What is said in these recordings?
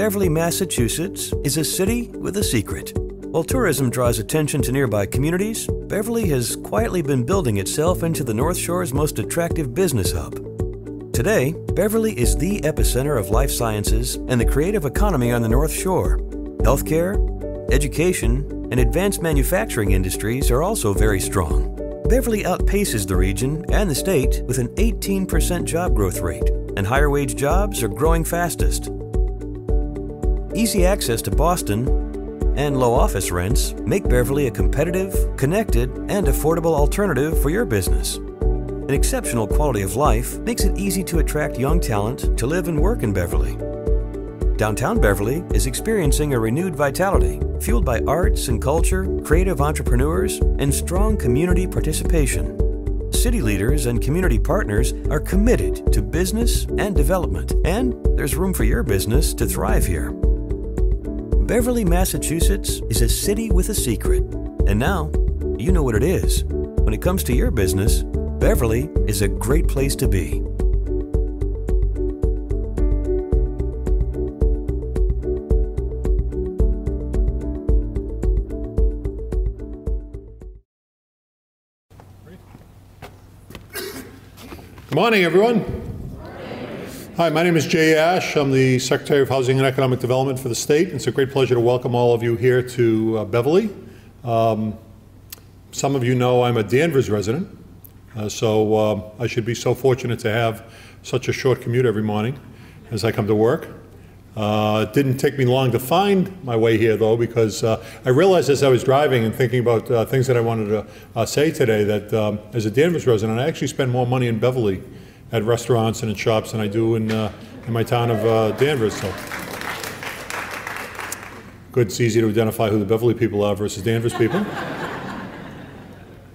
Beverly, Massachusetts is a city with a secret. While tourism draws attention to nearby communities, Beverly has quietly been building itself into the North Shore's most attractive business hub. Today, Beverly is the epicenter of life sciences and the creative economy on the North Shore. Healthcare, education, and advanced manufacturing industries are also very strong. Beverly outpaces the region and the state with an 18% job growth rate, and higher wage jobs are growing fastest. Easy access to Boston and low office rents make Beverly a competitive, connected, and affordable alternative for your business. An exceptional quality of life makes it easy to attract young talent to live and work in Beverly. Downtown Beverly is experiencing a renewed vitality, fueled by arts and culture, creative entrepreneurs, and strong community participation. City leaders and community partners are committed to business and development, and there's room for your business to thrive here. Beverly, Massachusetts is a city with a secret, and now you know what it is. When it comes to your business, Beverly is a great place to be. Good morning, everyone. Hi, my name is Jay Ash. I'm the Secretary of Housing and Economic Development for the state. It's a great pleasure to welcome all of you here to Beverly. Some of you know I'm a Danvers resident, so I should be so fortunate to have such a short commute every morning as I come to work. It didn't take me long to find my way here, though, because I realized as I was driving and thinking about things that I wanted to say today that as a Danvers resident, I actually spend more money in Beverly at restaurants and in shops than I do in my town of Danvers. So good, it's easy to identify who the Beverly people are versus Danvers people.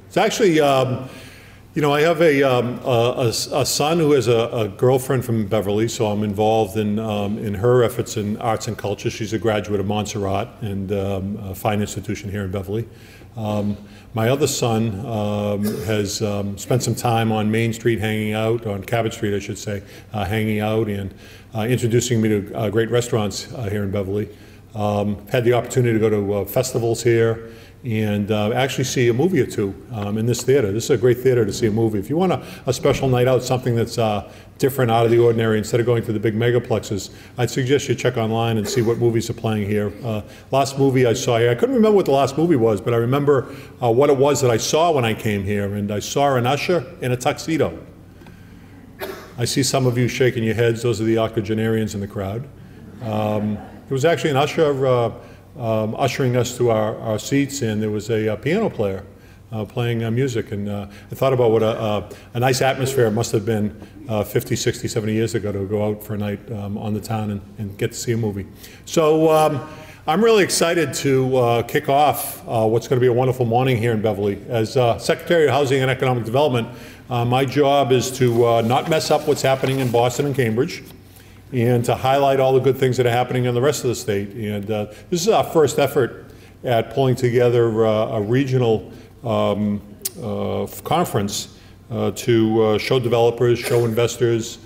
It's actually, you know, I have a son who has a girlfriend from Beverly, so I'm involved in her efforts in arts and culture. She's a graduate of Montserrat and a fine institution here in Beverly. My other son has spent some time on Main Street hanging out, on Cabot Street, I should say, hanging out and introducing me to great restaurants here in Beverly. Had the opportunity to go to festivals here and actually see a movie or two in this theater. This is a great theater to see a movie. If you want a special night out, something that's different, out of the ordinary, instead of going to the big megaplexes, I'd suggest you check online and see what movies are playing here. Last movie I saw here, I couldn't remember what the last movie was, but I remember what it was that I saw when I came here, and I saw an usher in a tuxedo. I see some of you shaking your heads. Those are the octogenarians in the crowd. It was actually an usher ushering us to our seats, and there was a piano player playing music, and I thought about what a nice atmosphere it must have been 50, 60, 70 years ago to go out for a night on the town and get to see a movie. So I'm really excited to kick off what's going to be a wonderful morning here in Beverly. As Secretary of Housing and Economic Development, my job is to not mess up what's happening in Boston and Cambridge, and to highlight all the good things that are happening in the rest of the state. And this is our first effort at pulling together a regional conference to show developers, show investors,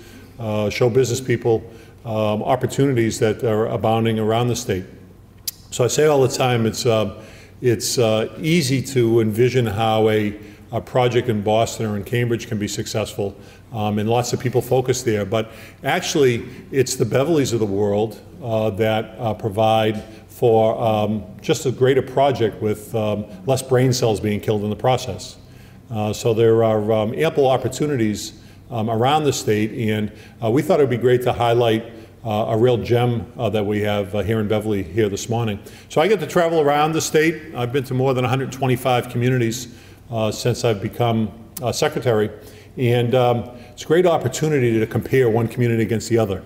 show business people opportunities that are abounding around the state. So I say all the time, it's easy to envision how a project in Boston or in Cambridge can be successful, and lots of people focus there. But actually, it's the Beverlys of the world that provide for just a greater project with less brain cells being killed in the process. So there are ample opportunities around the state, and we thought it would be great to highlight a real gem that we have here in Beverly here this morning. So I get to travel around the state. I've been to more than 125 communities since I've become secretary, and it's a great opportunity to compare one community against the other.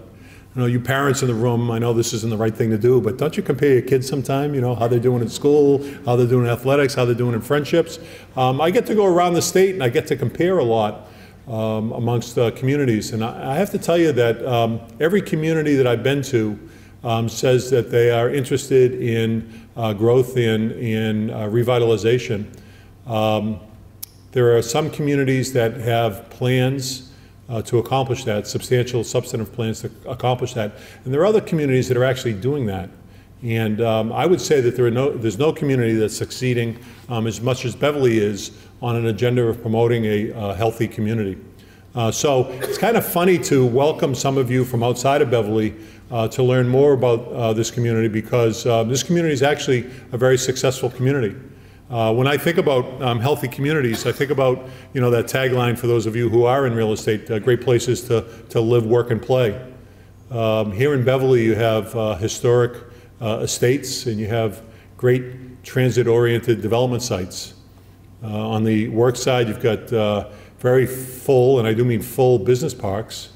You know, you parents in the room, I know this isn't the right thing to do, but don't you compare your kids sometime, you know, how they're doing in school, how they're doing in athletics, how they're doing in friendships. I get to go around the state and I get to compare a lot amongst communities, and I have to tell you that every community that I've been to says that they are interested in growth and in revitalization. There are some communities that have plans to accomplish that, substantial substantive plans to accomplish that. And there are other communities that are actually doing that. And I would say that there's no community that's succeeding as much as Beverly is on an agenda of promoting a healthy community. So it's kind of funny to welcome some of you from outside of Beverly to learn more about this community, because this community is actually a very successful community. When I think about healthy communities, I think about, you know, that tagline for those of you who are in real estate, great places to live, work, and play. Here in Beverly, you have historic estates, and you have great transit-oriented development sites. On the work side, you've got very full, and I do mean full, business parks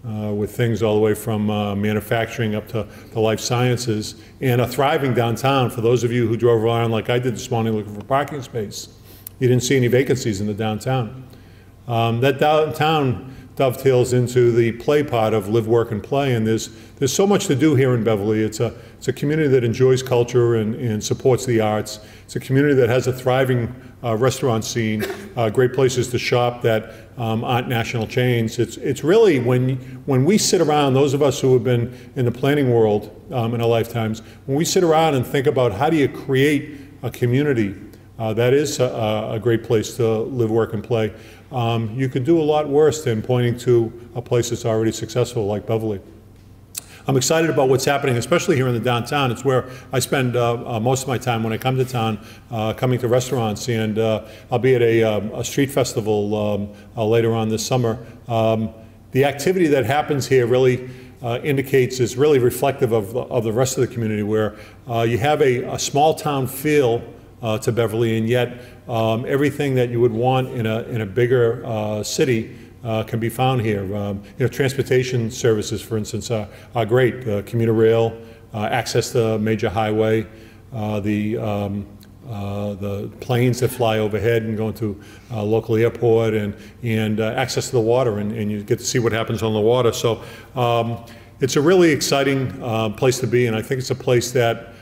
with things all the way from manufacturing up to life sciences, and a thriving downtown. For those of you who drove around like I did this morning looking for parking space, you didn't see any vacancies in the downtown. That downtown dovetails into the play part of live, work, and play, and there's so much to do here in Beverly. It's a community that enjoys culture and supports the arts. It's a community that has a thriving restaurant scene, great places to shop that aren't national chains. It's really, when we sit around, those of us who have been in the planning world in our lifetimes, when we sit around and think about how do you create a community that is a great place to live, work, and play, you could do a lot worse than pointing to a place that's already successful like Beverly. I'm excited about what's happening, especially here in the downtown. It's where I spend most of my time when I come to town, coming to restaurants, and I'll be at a street festival later on this summer. The activity that happens here really is really reflective of the rest of the community, where you have a small town feel to Beverly, and yet everything that you would want in a bigger city can be found here. You know, transportation services, for instance, are great. Commuter rail, access to major highway, the planes that fly overhead and go into local airport, and access to the water, and you get to see what happens on the water. So it's a really exciting place to be, and I think it's a place that,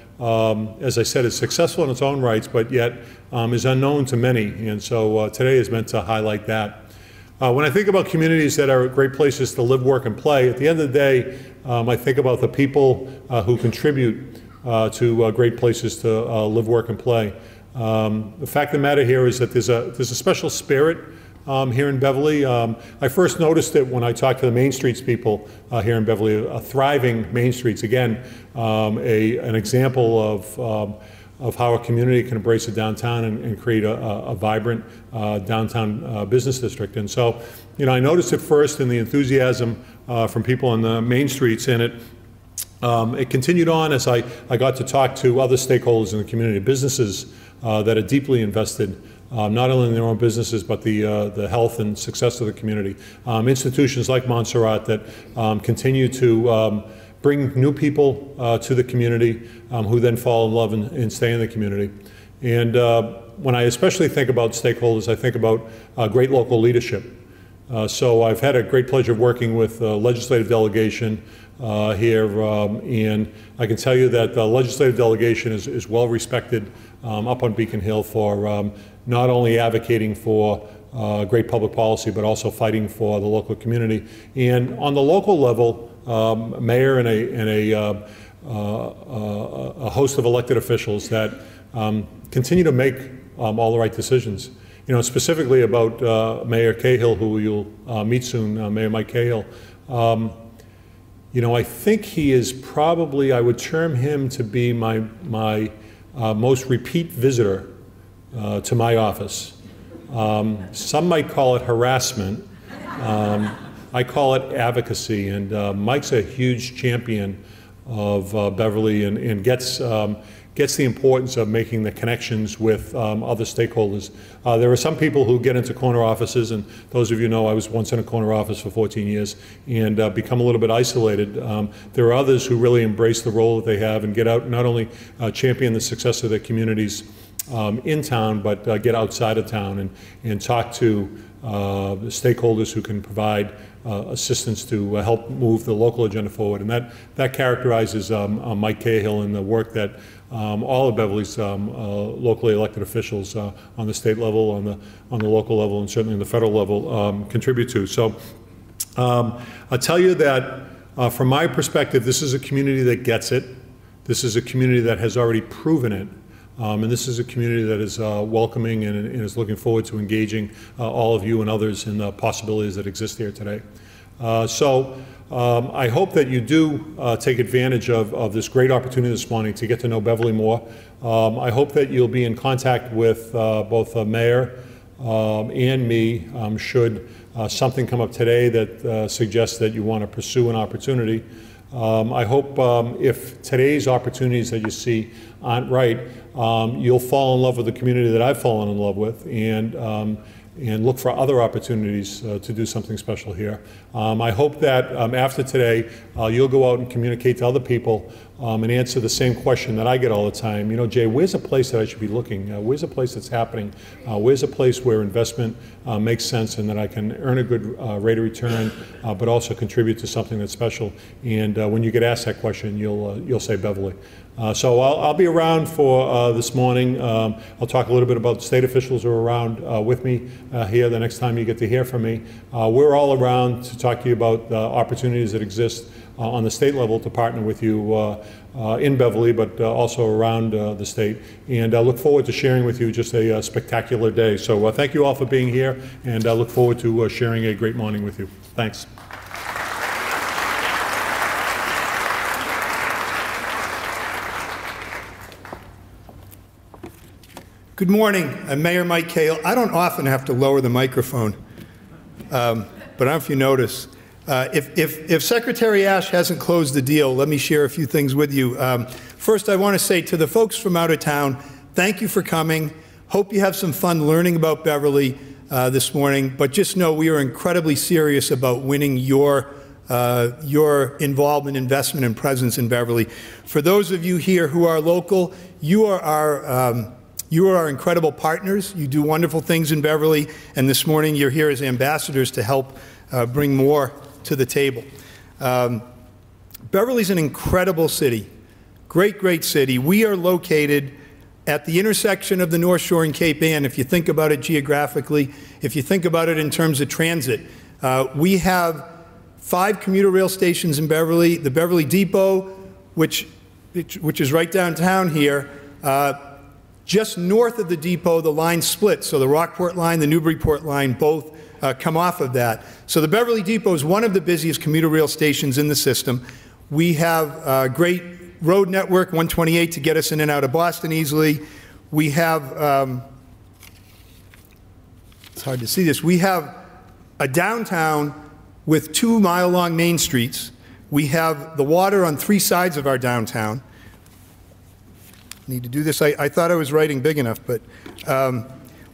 as I said, is successful in its own rights, but yet is unknown to many. And so today is meant to highlight that. When I think about communities that are great places to live, work, and play, at the end of the day, I think about the people who contribute to great places to live, work, and play. The fact of the matter here is that there's a special spirit here in Beverly. I first noticed it when I talked to the Main Streets people here in Beverly, thriving Main Streets. Again, an example of how a community can embrace a downtown and create a vibrant downtown business district. And so, you know, I noticed it first in the enthusiasm from people on the Main Streets, and it continued on as I got to talk to other stakeholders in the community, businesses that are deeply invested not only in their own businesses, but the health and success of the community. Institutions like Montserrat that continue to bring new people to the community who then fall in love and stay in the community. And when I especially think about stakeholders, I think about great local leadership. So I've had a great pleasure of working with the legislative delegation here, and I can tell you that the legislative delegation is well respected up on Beacon Hill for not only advocating for great public policy, but also fighting for the local community. And on the local level, mayor and a host of elected officials that continue to make all the right decisions. You know, specifically about Mayor Cahill, who you'll meet soon, Mayor Mike Cahill. You know, I think he is probably, I would term him to be my most repeat visitor to my office. Some might call it harassment. I call it advocacy, and Mike's a huge champion of Beverly and gets the importance of making the connections with other stakeholders. There are some people who get into corner offices, and those of you know I was once in a corner office for 14 years, and become a little bit isolated. There are others who really embrace the role that they have and get out, not only champion the success of their communities in town, but get outside of town and talk to the stakeholders who can provide assistance to help move the local agenda forward. And that characterizes Mike Cahill and the work that all of Beverly's locally elected officials on the state level, on the local level, and certainly on the federal level contribute to. So I'll tell you that from my perspective, this is a community that gets it. This is a community that has already proven it. And this is a community that is welcoming and is looking forward to engaging all of you and others in the possibilities that exist here today. I hope that you do take advantage of this great opportunity this morning to get to know Beverly more. I hope that you'll be in contact with both the mayor and me should something come up today that suggests that you want to pursue an opportunity. I hope if today's opportunities that you see aren't right, you'll fall in love with the community that I've fallen in love with, and look for other opportunities to do something special here. I hope that after today, you'll go out and communicate to other people and answer the same question that I get all the time. You know, Jay, where's a place that I should be looking? Where's a place that's happening? Where's a place where investment makes sense and that I can earn a good rate of return, but also contribute to something that's special? And when you get asked that question, you'll say Beverly. So I'll be around for this morning. I'll talk a little bit about state officials who are around with me here the next time you get to hear from me. We're all around to talk to you about the opportunities that exist on the state level to partner with you in Beverly, but also around the state. And I look forward to sharing with you just a spectacular day. So thank you all for being here, and I look forward to sharing a great morning with you. Thanks. Good morning. I'm Mayor Mike Cale. I don't often have to lower the microphone, but I don't know if you notice. If Secretary Ash hasn't closed the deal, let me share a few things with you. First, I want to say to the folks from out of town, thank you for coming. Hope you have some fun learning about Beverly this morning, but just know we are incredibly serious about winning your involvement, investment, and presence in Beverly. For those of you here who are local, you are our incredible partners. You do wonderful things in Beverly, and this morning you're here as ambassadors to help bring more to the table. Beverly's an incredible city, great city. We are located at the intersection of the North Shore and Cape Ann. If you think about it geographically, if you think about it in terms of transit, we have 5 commuter rail stations in Beverly. The Beverly Depot, which is right downtown here. Just north of the depot, the line splits. So the Rockport line, the Newburyport line, both come off of that. So the Beverly Depot is one of the busiest commuter rail stations in the system. We have a great road network, 128, to get us in and out of Boston easily. We have, it's hard to see this, we have a downtown with 2-mile-long main streets. We have the water on 3 sides of our downtown. Need to do this. I thought I was writing big enough, but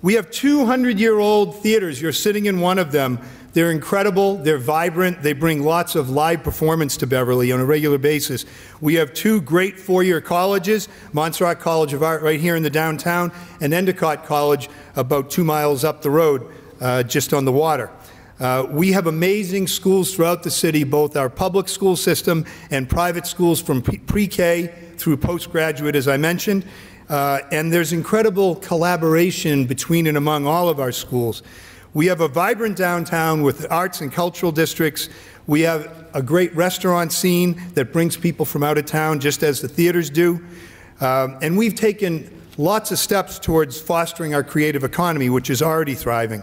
we have 200-year-old theaters. You're sitting in one of them. They're incredible. They're vibrant. They bring lots of live performance to Beverly on a regular basis. We have 2 great 4-year colleges, Montserrat College of Art right here in the downtown, and Endicott College about 2 miles up the road, just on the water. We have amazing schools throughout the city, both our public school system and private schools from pre-K through postgraduate, as I mentioned. And there's incredible collaboration between and among all of our schools. We have a vibrant downtown with arts and cultural districts. We have a great restaurant scene that brings people from out of town, just as the theaters do. And we've taken lots of steps towards fostering our creative economy, which is already thriving.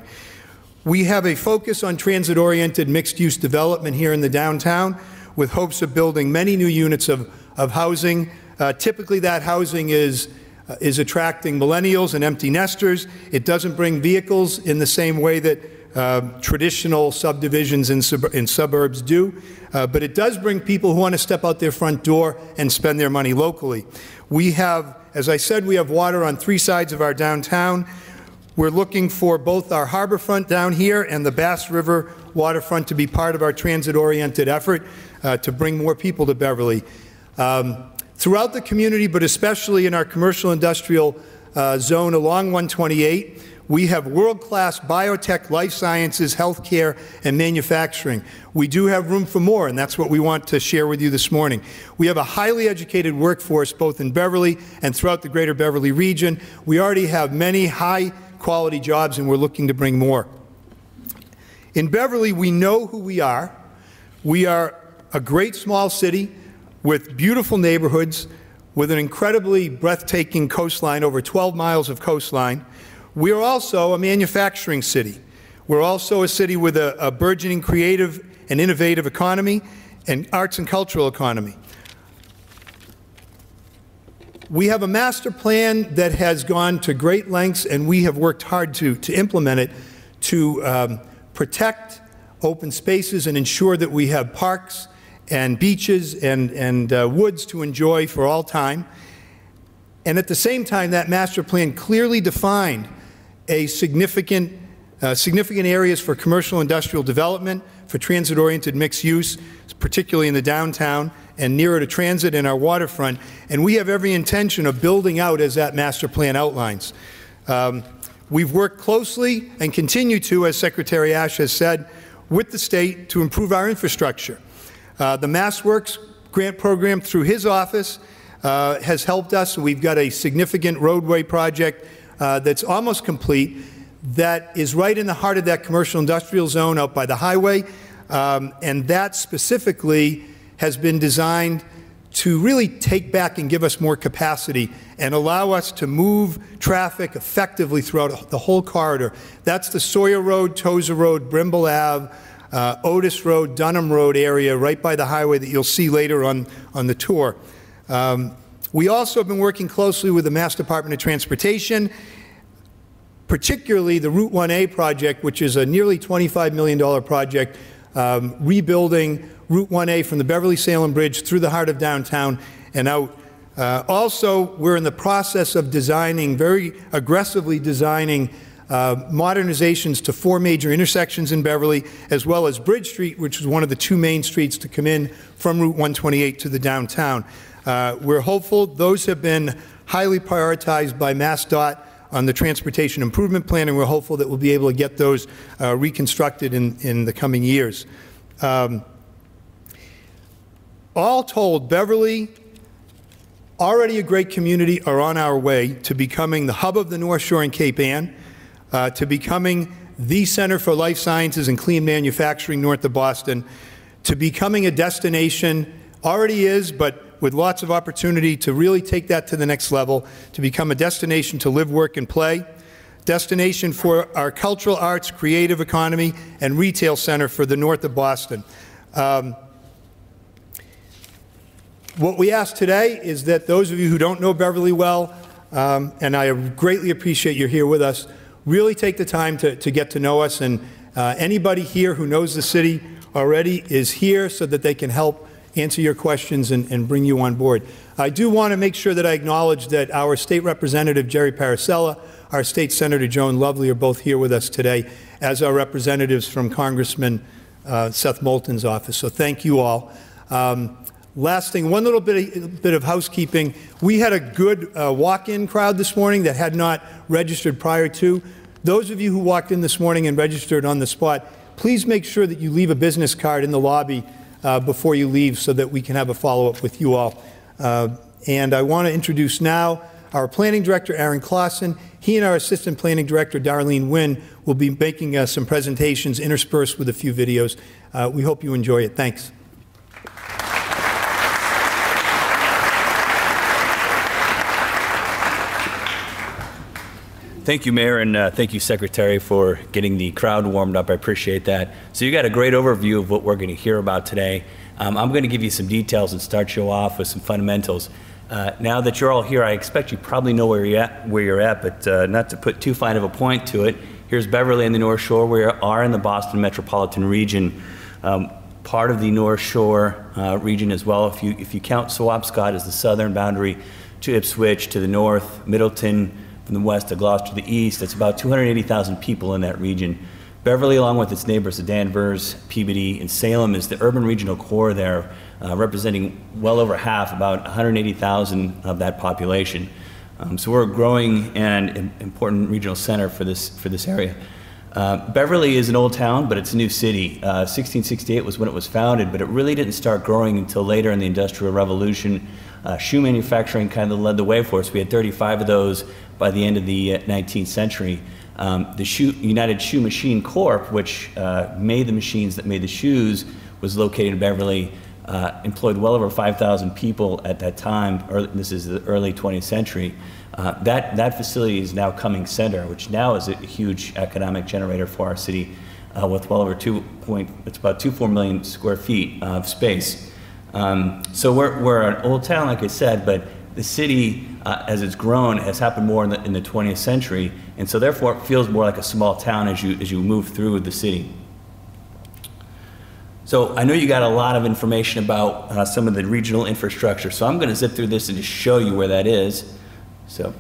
We have a focus on transit-oriented mixed-use development here in the downtown with hopes of building many new units of housing. Typically that housing is attracting millennials and empty nesters. It doesn't bring vehicles in the same way that traditional subdivisions in suburbs do, but it does bring people who want to step out their front door and spend their money locally. We have, as I said, we have water on 3 sides of our downtown. We're looking for both our harbor front down here and the Bass River waterfront to be part of our transit-oriented effort to bring more people to Beverly. Throughout the community, but especially in our commercial industrial zone along 128, we have world-class biotech, life sciences, healthcare, and manufacturing. We do have room for more, and that's what we want to share with you this morning. We have a highly educated workforce both in Beverly and throughout the greater Beverly region. We already have many high-quality jobs, and we're looking to bring more. In Beverly, we know who we are. We are a great small city with beautiful neighborhoods, with an incredibly breathtaking coastline, over 12 miles of coastline. We are also a manufacturing city. We're also a city with a burgeoning creative and innovative economy and arts and cultural economy. We have a master plan that has gone to great lengths, and we have worked hard to implement it, to protect open spaces and ensure that we have parks and beaches and woods to enjoy for all time. And at the same time, that master plan clearly defined a significant areas for commercial industrial development, for transit-oriented mixed use, particularly in the downtown and nearer to transit and our waterfront. And we have every intention of building out as that master plan outlines. We've worked closely and continue to, as Secretary Ash has said, with the state to improve our infrastructure. The MassWorks grant program through his office has helped us. We've got a significant roadway project that's almost complete that is right in the heart of that commercial industrial zone out by the highway, and that specifically has been designed to really take back and give us more capacity and allow us to move traffic effectively throughout the whole corridor. That's the Sawyer Road, Tozer Road, Brimble Ave, Otis Road, Dunham Road area right by the highway that you'll see later on the tour. We also have been working closely with the Mass Department of Transportation, particularly the Route 1A project, which is a nearly $25 million project, rebuilding Route 1A from the Beverly-Salem Bridge through the heart of downtown and out. Also, we're in the process of designing, very aggressively designing, modernizations to 4 major intersections in Beverly, as well as Bridge Street, which is one of the 2 main streets to come in from Route 128 to the downtown. We're hopeful. Those have been highly prioritized by MassDOT on the Transportation Improvement Plan, and we're hopeful that we'll be able to get those reconstructed in the coming years. All told, Beverly, already a great community, are on our way to becoming the hub of the North Shore and Cape Ann, to becoming the center for life sciences and clean manufacturing north of Boston, to becoming a destination, already is, but with lots of opportunity to really take that to the next level, to become a destination to live, work, and play, destination for our cultural arts, creative economy, and retail center for the north of Boston. What we ask today is that those of you who don't know Beverly well, and I greatly appreciate you're here with us, really take the time to get to know us, and anybody here who knows the city already is here so that they can help answer your questions and bring you on board. I do want to make sure that I acknowledge that our State Representative Jerry Paracella, our State Senator Joan Lovely are both here with us today, as are representatives from Congressman Seth Moulton's office. So thank you all. Last thing, one little bit of housekeeping. We had a good walk-in crowd this morning that had not registered prior to. Those of you who walked in this morning and registered on the spot, please make sure that you leave a business card in the lobby before you leave so that we can have a follow-up with you all. And I want to introduce now our Planning Director, Aaron Clausen. He and our Assistant Planning Director, Darlene Wynn, will be making some presentations interspersed with a few videos. We hope you enjoy it. Thanks. Thank you, Mayor, and thank you, Secretary, for getting the crowd warmed up. I appreciate that. So you got a great overview of what we're going to hear about today. I'm going to give you some details and start you off with some fundamentals. Now that you're all here, I expect you probably know where you're at, but not to put too fine of a point to it. Here's Beverly and the North Shore. We are in the Boston metropolitan region, part of the North Shore region as well. If you count Swabscott as the southern boundary to Ipswich to the north, Middleton from the west to Gloucester to the east, that's about 280,000 people in that region. Beverly, along with its neighbors of Danvers, Peabody, and Salem, is the urban regional core there, representing well over half, about 180,000 of that population. So we're a growing and important regional center for this area. Beverly is an old town, but it's a new city. 1668 was when it was founded, but it really didn't start growing until later in the Industrial Revolution. Shoe manufacturing kind of led the way for us. We had 35 of those by the end of the 19th century. The United Shoe Machine Corp., which made the machines that made the shoes, was located in Beverly, employed well over 5,000 people at that time. This is the early 20th century. That facility is now Cummings Center, which now is a huge economic generator for our city, with well over 2.4 million square feet of space. So we're an old town, like I said, but the city, as it's grown, has happened more in the 20th century, and so therefore it feels more like a small town as you move through the city. So I know you got a lot of information about some of the regional infrastructure, so I'm going to zip through this and just show you where that is. So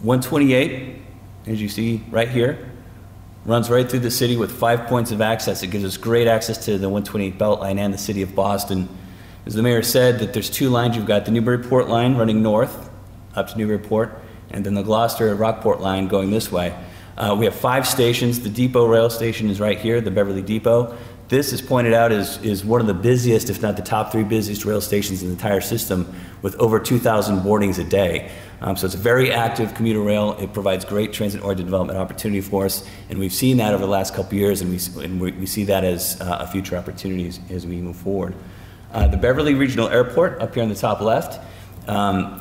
128, as you see right here, runs right through the city with 5 points of access. It gives us great access to the 128 Beltline and the city of Boston. As the mayor said, that there's two lines. You've got the Newburyport line running north up to Newburyport, and then the Gloucester-Rockport line going this way. We have 5 stations. The depot rail station is right here, the Beverly Depot. This is pointed out is one of the busiest, if not the top 3 busiest rail stations in the entire system, with over 2,000 boardings a day. So it's a very active commuter rail. It provides great transit-oriented development opportunity for us, and we've seen that over the last couple of years, and we see that as a future opportunity as we move forward. The Beverly Regional Airport, up here on the top left,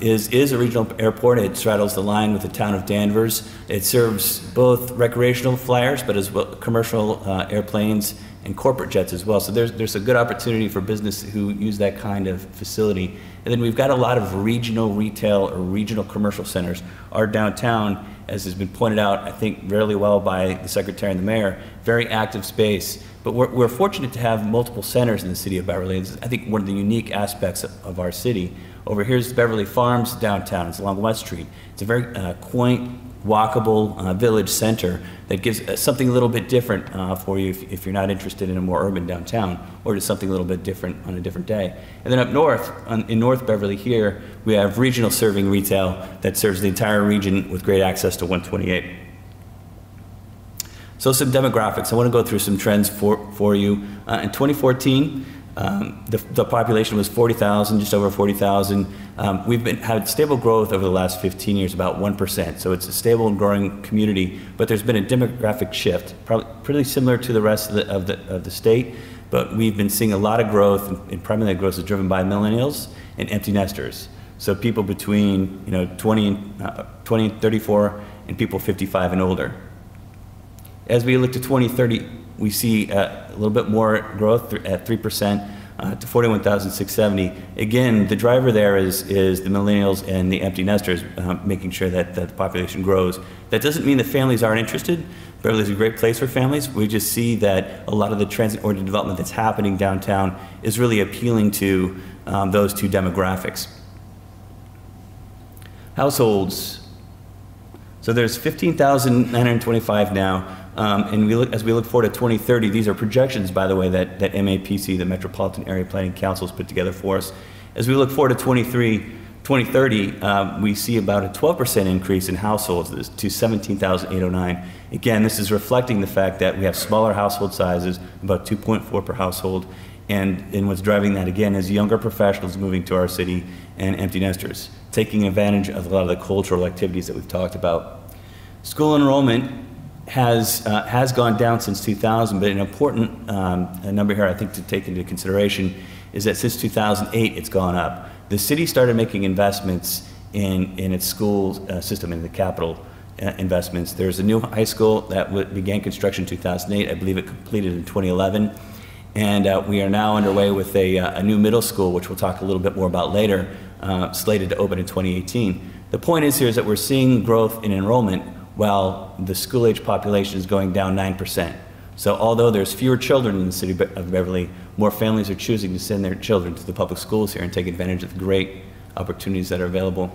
is a regional airport. It straddles the line with the town of Danvers. It serves both recreational flyers, but as well commercial airplanes and corporate jets as well. So there's a good opportunity for business who use that kind of facility. And then we've got a lot of regional retail or regional commercial centers. Our downtown, as has been pointed out, I think really well by the Secretary and the Mayor, very active space. But we're fortunate to have multiple centers in the city of Beverly. It's, I think, one of the unique aspects of our city. Over here's Beverly Farms downtown. It's along West Street. It's a very quaint, walkable village center that gives something a little bit different for you if you're not interested in a more urban downtown, or just something a little bit different on a different day. And then up north, in North Beverly here, we have regional serving retail that serves the entire region with great access to 128. So some demographics. I want to go through some trends for you. In 2014, the population was 40,000, just over 40,000. We've had stable growth over the last 15 years, about 1%. So it's a stable and growing community, but there's been a demographic shift, probably pretty similar to the rest of the state. But we've been seeing a lot of growth, and primarily that growth is driven by millennials and empty nesters. So people between 20 and 34, and people 55 and older. As we look to 2030, we see a little bit more growth at 3% to 41,670. Again, the driver there is the millennials and the empty nesters, making sure that the population grows. That doesn't mean that families aren't interested. Beverly's a great place for families. We just see that a lot of the transit-oriented development that's happening downtown is really appealing to those two demographics. Households. So there's 15,925 now. And as we look forward to 2030, these are projections, by the way, that MAPC, the Metropolitan Area Planning Council, has put together for us. As we look forward to 2030, we see about a 12% increase in households to 17,809. Again, this is reflecting the fact that we have smaller household sizes, about 2.4 per household, and what's driving that, again, is younger professionals moving to our city and empty nesters, taking advantage of a lot of the cultural activities that we've talked about. School enrollment has gone down since 2000, but an important number here I think to take into consideration is that since 2008 it's gone up. The city started making investments in its school system, in the capital investments. There's a new high school that began construction in 2008. I believe it completed in 2011. And we are now underway with a new middle school, which we'll talk a little bit more about later, slated to open in 2018. The point is here is that we're seeing growth in enrollment while the school-age population is going down 9%. So although there's fewer children in the city of Beverly, more families are choosing to send their children to the public schools here and take advantage of the great opportunities that are available.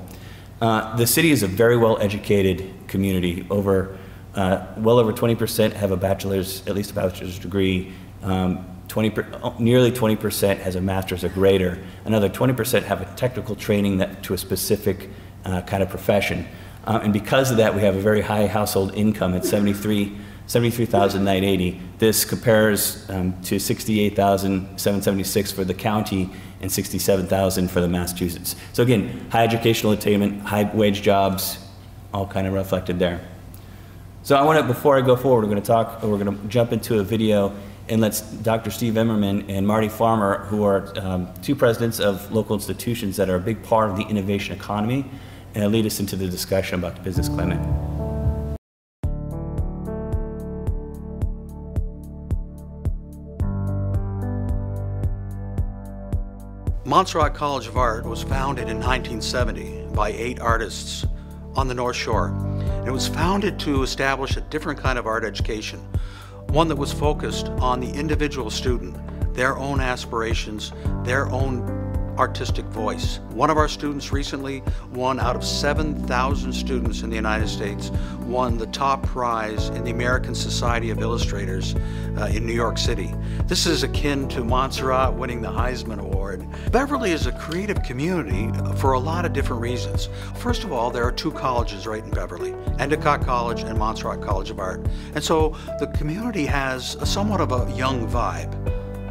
The city is a very well-educated community. Well over 20% have at least a bachelor's degree. Nearly 20% has a master's or greater. Another 20% have a technical training to a specific kind of profession. And because of that, we have a very high household income at 73 73,980. This compares to 68,776 for the county and 67,000 for the Massachusetts. So again, high educational attainment, high wage jobs, all kind of reflected there. So I want to, before I go forward, we're going to jump into a video and let Dr. Steve Emmerman and Marty Farmer, who are two presidents of local institutions that are a big part of the innovation economy, and lead us into the discussion about the business climate. Montserrat College of Art was founded in 1970 by 8 artists on the North Shore. And it was founded to establish a different kind of art education, one that was focused on the individual student, their own aspirations, their own artistic voice. One of our students recently won, out of 7,000 students in the United States, won the top prize in the American Society of Illustrators in New York City. This is akin to Montserrat winning the Heisman Award. Beverly is a creative community for a lot of different reasons. First of all, there are 2 colleges right in Beverly, Endicott College and Montserrat College of Art. And so the community has somewhat of a young vibe.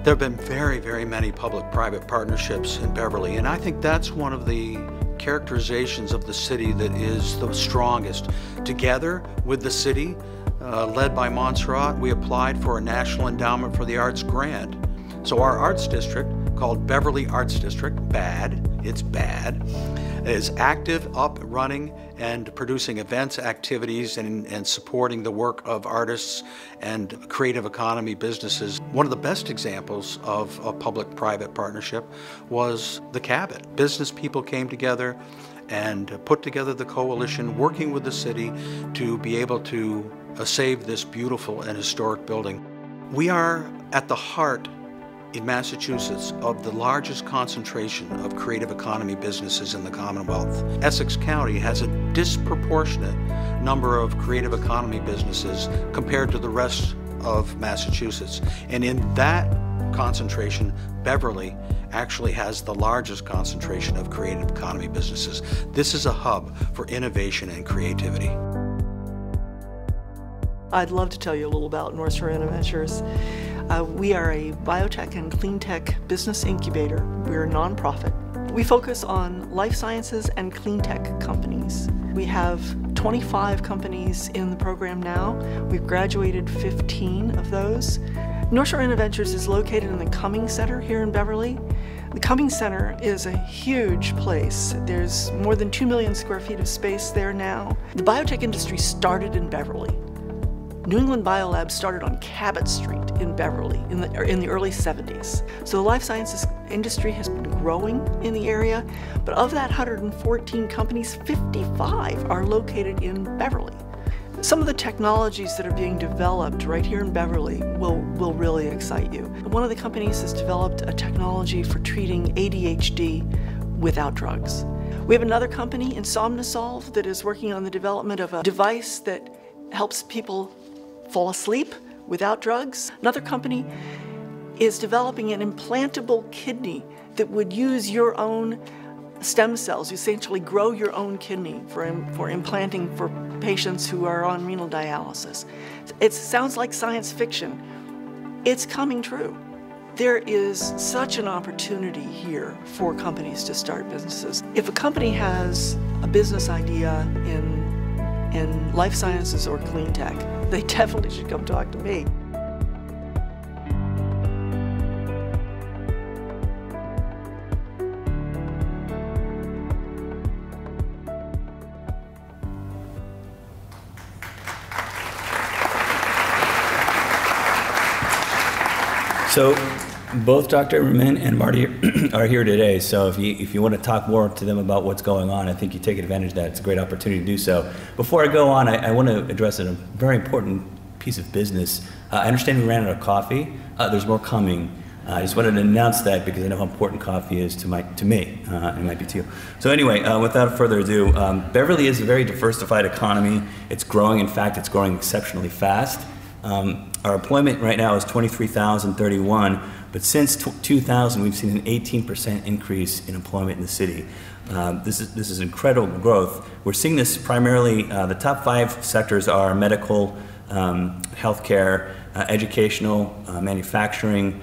There have been very, very many public-private partnerships in Beverly, and I think that's one of the characterizations of the city that is the strongest. Together with the city, led by Montserrat, we applied for a National Endowment for the Arts grant. So our arts district, called Beverly Arts District, it's bad, is active, up, running, and producing events, activities, and supporting the work of artists and creative economy businesses. One of the best examples of a public-private partnership was the Cabot. Business people came together and put together the coalition, working with the city to be able to save this beautiful and historic building. We are at the heart in Massachusetts of the largest concentration of creative economy businesses in the Commonwealth. Essex County has a disproportionate number of creative economy businesses compared to the rest of Massachusetts. And in that concentration, Beverly actually has the largest concentration of creative economy businesses. This is a hub for innovation and creativity. I'd love to tell you a little about North Shore Innoventures. We are a biotech and clean tech business incubator. We're a nonprofit. We focus on life sciences and clean tech companies. We have 25 companies in the program now. We've graduated 15 of those. North Shore Innoventures is located in the Cummings Center here in Beverly. The Cummings Center is a huge place. There's more than 2 million square feet of space there now. The biotech industry started in Beverly. New England Biolab started on Cabot Street in Beverly in the early 70s. So the life sciences industry has been growing in the area, but of that 114 companies, 55 are located in Beverly. Some of the technologies that are being developed right here in Beverly will really excite you. One of the companies has developed a technology for treating ADHD without drugs. We have another company, Insomnisolve, that is working on the development of a device that helps people fall asleep without drugs. Another company is developing an implantable kidney that would use your own stem cells, essentially grow your own kidney for implanting for patients who are on renal dialysis. It sounds like science fiction. It's coming true. There is such an opportunity here for companies to start businesses. If a company has a business idea in life sciences or clean tech, they definitely should come talk to me. So both Dr. Emmerman and Marty are here today, so if you want to talk more to them about what's going on, I think you take advantage of that. It's a great opportunity to do so. Before I go on, I want to address a very important piece of business. I understand we ran out of coffee. There's more coming. I just wanted to announce that because I know how important coffee is to me. It might be to you. So anyway, without further ado, Beverly is a very diversified economy. It's growing. In fact, it's growing exceptionally fast. Our employment right now is 23,031, but since 2000 we've seen an 18% increase in employment in the city. This is incredible growth. We're seeing this primarily, the top 5 sectors are medical, healthcare, educational, manufacturing,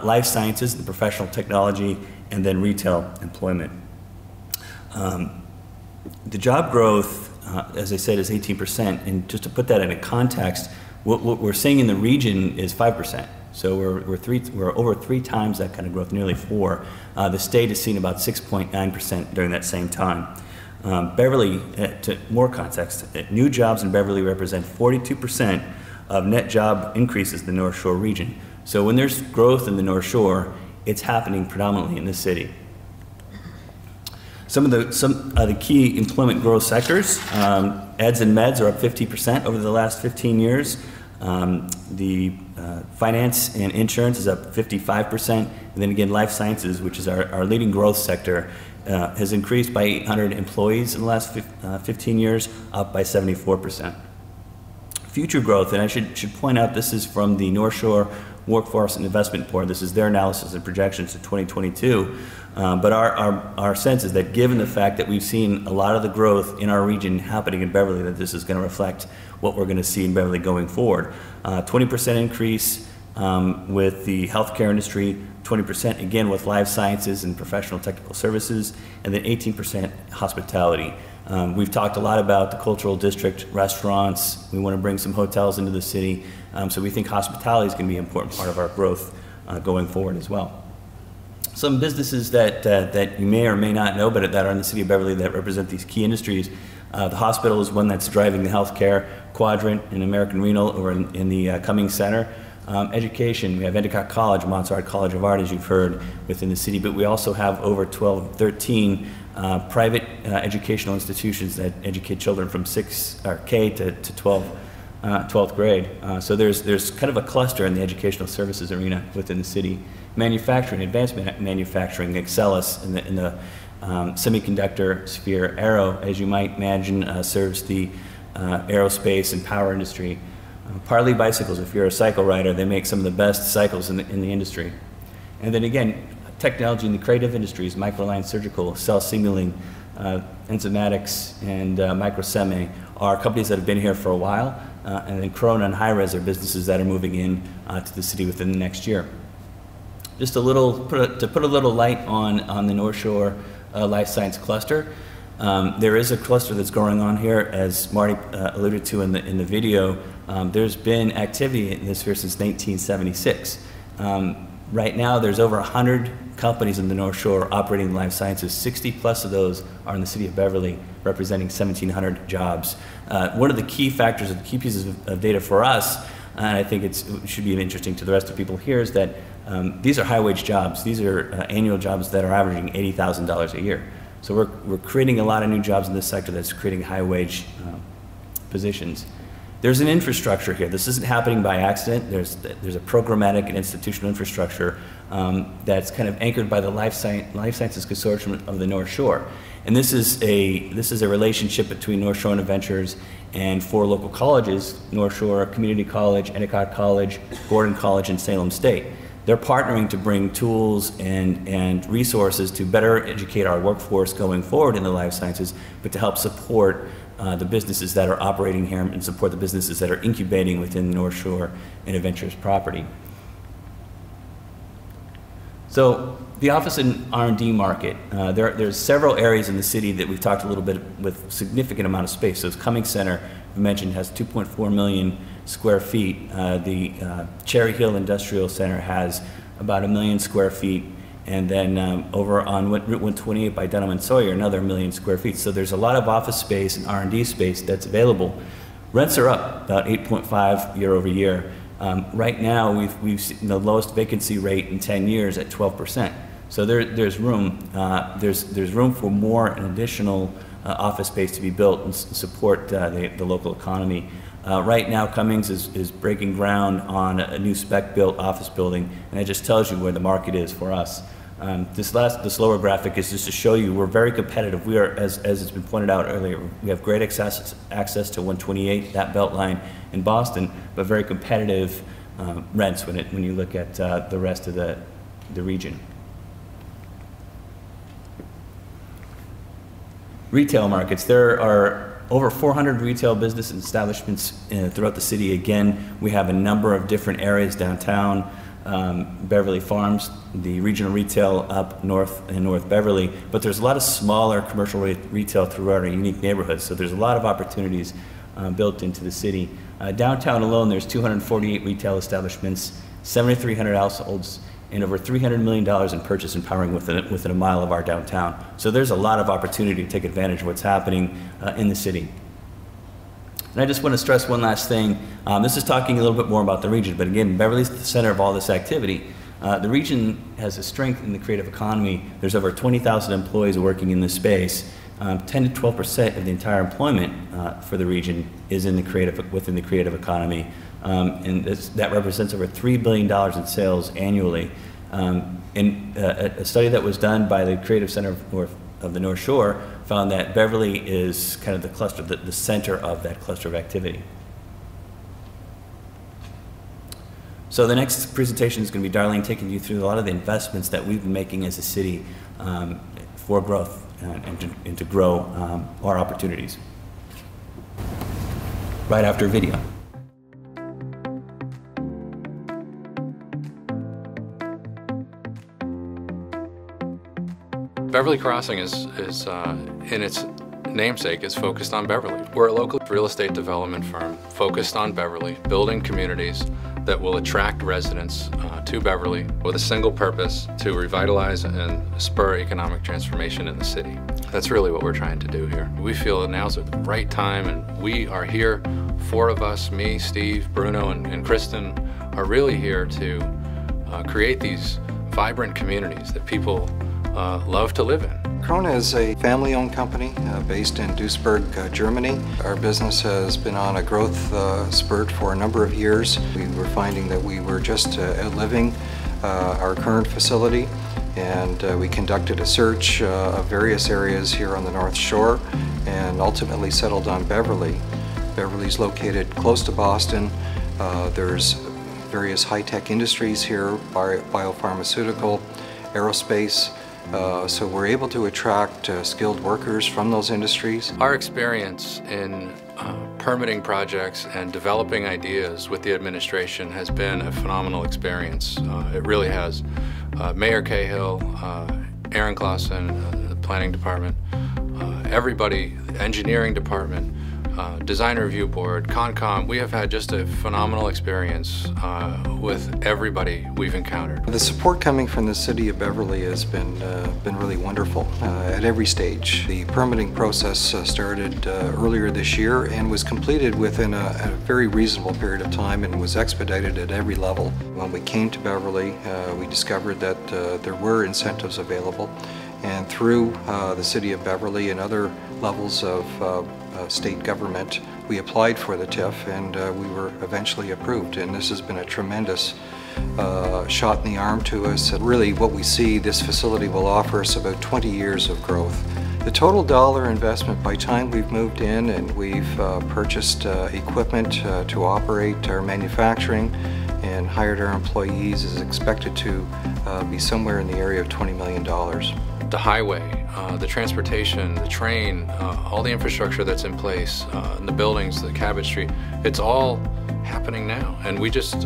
life sciences, the professional technology, and then retail employment. The job growth, as I said, is 18%, and just to put that into context, what we're seeing in the region is 5%. So we're over 3 times that kind of growth, nearly 4. The state has seen about 6.9% during that same time. Beverly, to more context, new jobs in Beverly represent 42% of net job increases in the North Shore region. So when there's growth in the North Shore, it's happening predominantly in this city. Some of the key employment growth sectors, eds and meds are up 50% over the last 15 years. The finance and insurance is up 55%. And then again, life sciences, which is our leading growth sector, has increased by 800 employees in the last 15 years, up by 74%. Future growth, and I should point out this is from the North Shore Workforce and Investment Board. This is their analysis and projections to 2022. But our sense is that given the fact that we've seen a lot of the growth in our region happening in Beverly, that this is going to reflect what we're going to see in Beverly going forward. 20% increase with the healthcare industry, 20% again with life sciences and professional technical services, and then 18% hospitality. We've talked a lot about the cultural district, restaurants. We want to bring some hotels into the city. So we think hospitality is going to be an important part of our growth going forward as well. Some businesses that you may or may not know, but that are in the city of Beverly that represent these key industries. The hospital is one that's driving the healthcare quadrant in American Renal or in the Cummings Center. Education, we have Endicott College, Montserrat College of Art, as you've heard, within the city, but we also have over 13 private educational institutions that educate children from K to 12th grade. So there's kind of a cluster in the educational services arena within the city. Manufacturing, advanced manufacturing excels in the semiconductor sphere. Aero, as you might imagine, serves the aerospace and power industry. Parley Bicycles, if you're a cycle rider, they make some of the best cycles in the industry. And then again, technology in the creative industries, Microline Surgical, Cell Signaling, Enzymatics, and Microsemi are companies that have been here for a while. And then Corona and Hi-Res are businesses that are moving in to the city within the next year. Just to put a little light on the North Shore Life Science Cluster. There is a cluster that's going on here, as Marty alluded to in the video. There's been activity in this sphere since 1976. Right now, there's over 100 companies in the North Shore operating in life sciences. 60 plus of those are in the city of Beverly, representing 1,700 jobs. One of the key factors, of the key pieces of data for us, and I think it should be interesting to the rest of people here, is that these are high-wage jobs. These are annual jobs that are averaging $80,000 a year. So we're creating a lot of new jobs in this sector that's creating high-wage positions. There's an infrastructure here. This isn't happening by accident. There's a programmatic and institutional infrastructure that's kind of anchored by the Life Sciences Consortium of the North Shore. And this is a relationship between North Shore Adventures and 4 local colleges: North Shore Community College, Endicott College, Gordon College, and Salem State. They're partnering to bring tools and resources to better educate our workforce going forward in the life sciences, but to help support the businesses that are operating here and support the businesses that are incubating within the North Shore and Adventures property. So the office and R&D market, there's several areas in the city that we've talked a little bit with significant amount of space. So Cummings Center, we mentioned, has 2.4 million square feet. The Cherry Hill Industrial Center has about 1 million square feet. And then over on Route 128 by Dunham and Sawyer, another 1 million square feet. So there's a lot of office space and R&D space that's available. Rents are up about 8.5 year over year. Right now, we've seen the lowest vacancy rate in 10 years at 12%. So there's room. There's room for more and additional office space to be built and support the local economy. Right now, Cummings is breaking ground on a new spec-built office building, and it just tells you where the market is for us. This lower graphic is just to show you we're very competitive. We are, as it's been pointed out earlier, we have great access to 128, that belt line in Boston, but very competitive rents when you look at the rest of the region. Retail markets, there are over 400 retail business establishments throughout the city. Again, we have a number of different areas downtown, Beverly Farms, the regional retail up north in North Beverly, but there's a lot of smaller commercial retail throughout our unique neighborhoods, so there's a lot of opportunities built into the city. Downtown alone, there's 248 retail establishments, 7,300 households, and over $300 million in purchase and powering within a mile of our downtown. So there's a lot of opportunity to take advantage of what's happening in the city. And I just want to stress one last thing. This is talking a little bit more about the region, but again, Beverly's the center of all this activity. The region has a strength in the creative economy. There's over 20,000 employees working in this space. 10 to 12% of the entire employment for the region is in the within the creative economy. And that represents over $3 billion in sales annually. And a study that was done by the Creative Center of the North Shore found that Beverly is kind of the cluster, the center of that cluster of activity. So the next presentation is going to be Darlene taking you through a lot of the investments that we've been making as a city for growth and to grow our opportunities. Right after video. Beverly Crossing is in its namesake, is focused on Beverly. We're a local real estate development firm focused on Beverly, building communities that will attract residents to Beverly with a single purpose: to revitalize and spur economic transformation in the city. That's really what we're trying to do here. We feel that now's the right time, and we are here, 4 of us, me, Steve, Bruno, and Kristen, are really here to create these vibrant communities that people love to live in. Krona is a family-owned company based in Duisburg, Germany. Our business has been on a growth spurt for a number of years. We were finding that we were just outliving our current facility, and we conducted a search of various areas here on the North Shore and ultimately settled on Beverly. Beverly's located close to Boston. There's various high-tech industries here, biopharmaceutical, aerospace. So we're able to attract skilled workers from those industries. Our experience in permitting projects and developing ideas with the administration has been a phenomenal experience. It really has. Mayor Cahill, Aaron Clausen, the planning department, everybody, the engineering department, design review board, Concom, we have had just a phenomenal experience with everybody we've encountered. The support coming from the city of Beverly has been really wonderful at every stage. The permitting process started earlier this year and was completed within a very reasonable period of time and was expedited at every level. When we came to Beverly, we discovered that there were incentives available, and through the city of Beverly and other levels of state government, we applied for the TIF, and we were eventually approved. And this has been a tremendous shot in the arm to us. And really what we see, this facility will offer us about 20 years of growth. The total dollar investment by time we've moved in and we've purchased equipment to operate our manufacturing and hired our employees is expected to be somewhere in the area of $20 million. The highway, the transportation, the train, all the infrastructure that's in place, and the buildings, the Cabot Street, it's all happening now. And we just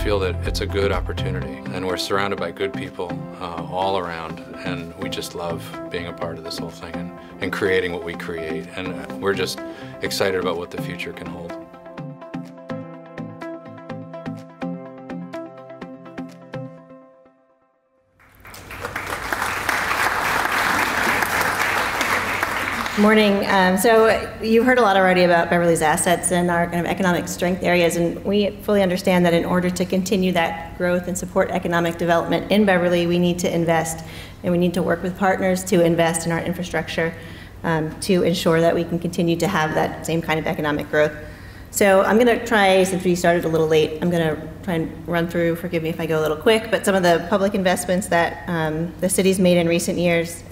feel that it's a good opportunity. And we're surrounded by good people all around. And we just love being a part of this whole thing and creating what we create. And we're just excited about what the future can hold. Morning. So you've heard a lot already about Beverly's assets and our kind of economic strength areas, and we fully understand that in order to continue that growth and support economic development in Beverly, we need to invest, and we need to work with partners to invest in our infrastructure to ensure that we can continue to have that same kind of economic growth. So I'm going to try, since we started a little late, I'm going to try and run through, forgive me if I go a little quick, but some of the public investments that the city's made in recent years,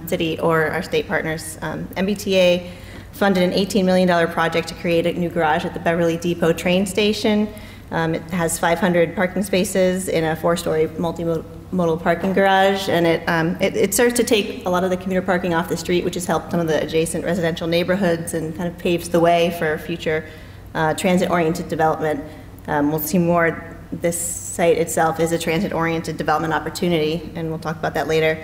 city or our state partners. MBTA funded an $18 million project to create a new garage at the Beverly Depot train station. It has 500 parking spaces in a 4-story multimodal parking garage, and it serves to take a lot of the commuter parking off the street, which has helped some of the adjacent residential neighborhoods and kind of paves the way for future transit-oriented development. We'll see more. This site itself is a transit-oriented development opportunity, and we'll talk about that later.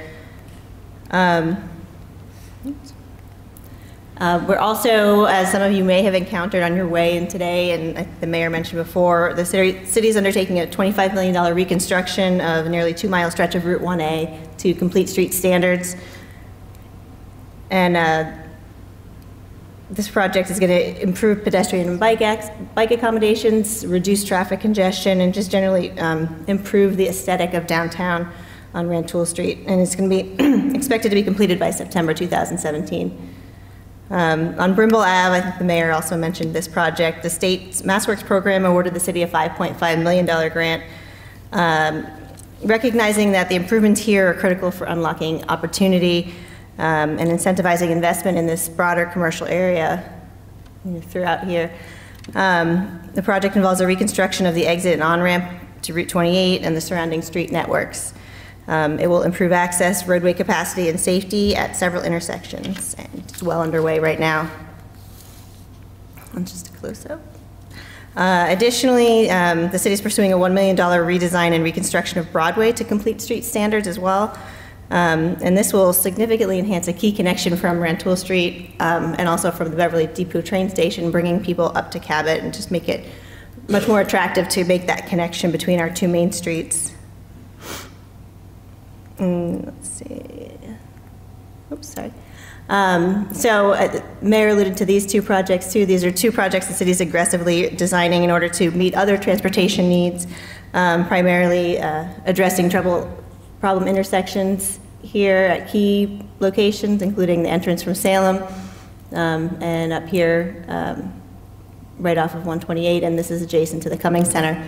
We're also, as some of you may have encountered on your way in today, and the mayor mentioned before, the city is undertaking a $25 million reconstruction of a nearly 2-mile stretch of Route 1A to complete street standards. And this project is going to improve pedestrian and bike accommodations, reduce traffic congestion, and just generally improve the aesthetic of downtown on Rantoul Street. And it's going to be expected to be completed by September 2017. On Brimble Ave, I think the mayor also mentioned this project. The state's MassWorks program awarded the city a $5.5 million grant, recognizing that the improvements here are critical for unlocking opportunity and incentivizing investment in this broader commercial area throughout here. The project involves a reconstruction of the exit and on-ramp to Route 28 and the surrounding street networks. It will improve access, roadway capacity, and safety at several intersections, and it's well underway right now. And just a close-up. Additionally, the city is pursuing a $1 million redesign and reconstruction of Broadway to complete street standards as well. And this will significantly enhance a key connection from Rantoul Street and also from the Beverly Depot train station, bringing people up to Cabot and just make it much more attractive to make that connection between our two main streets. Let's see. Oops, sorry. Mayor alluded to these two projects too. These are two projects the city is aggressively designing in order to meet other transportation needs, primarily addressing problem intersections here at key locations, including the entrance from Salem and up here right off of 128, and this is adjacent to the Cummings Center.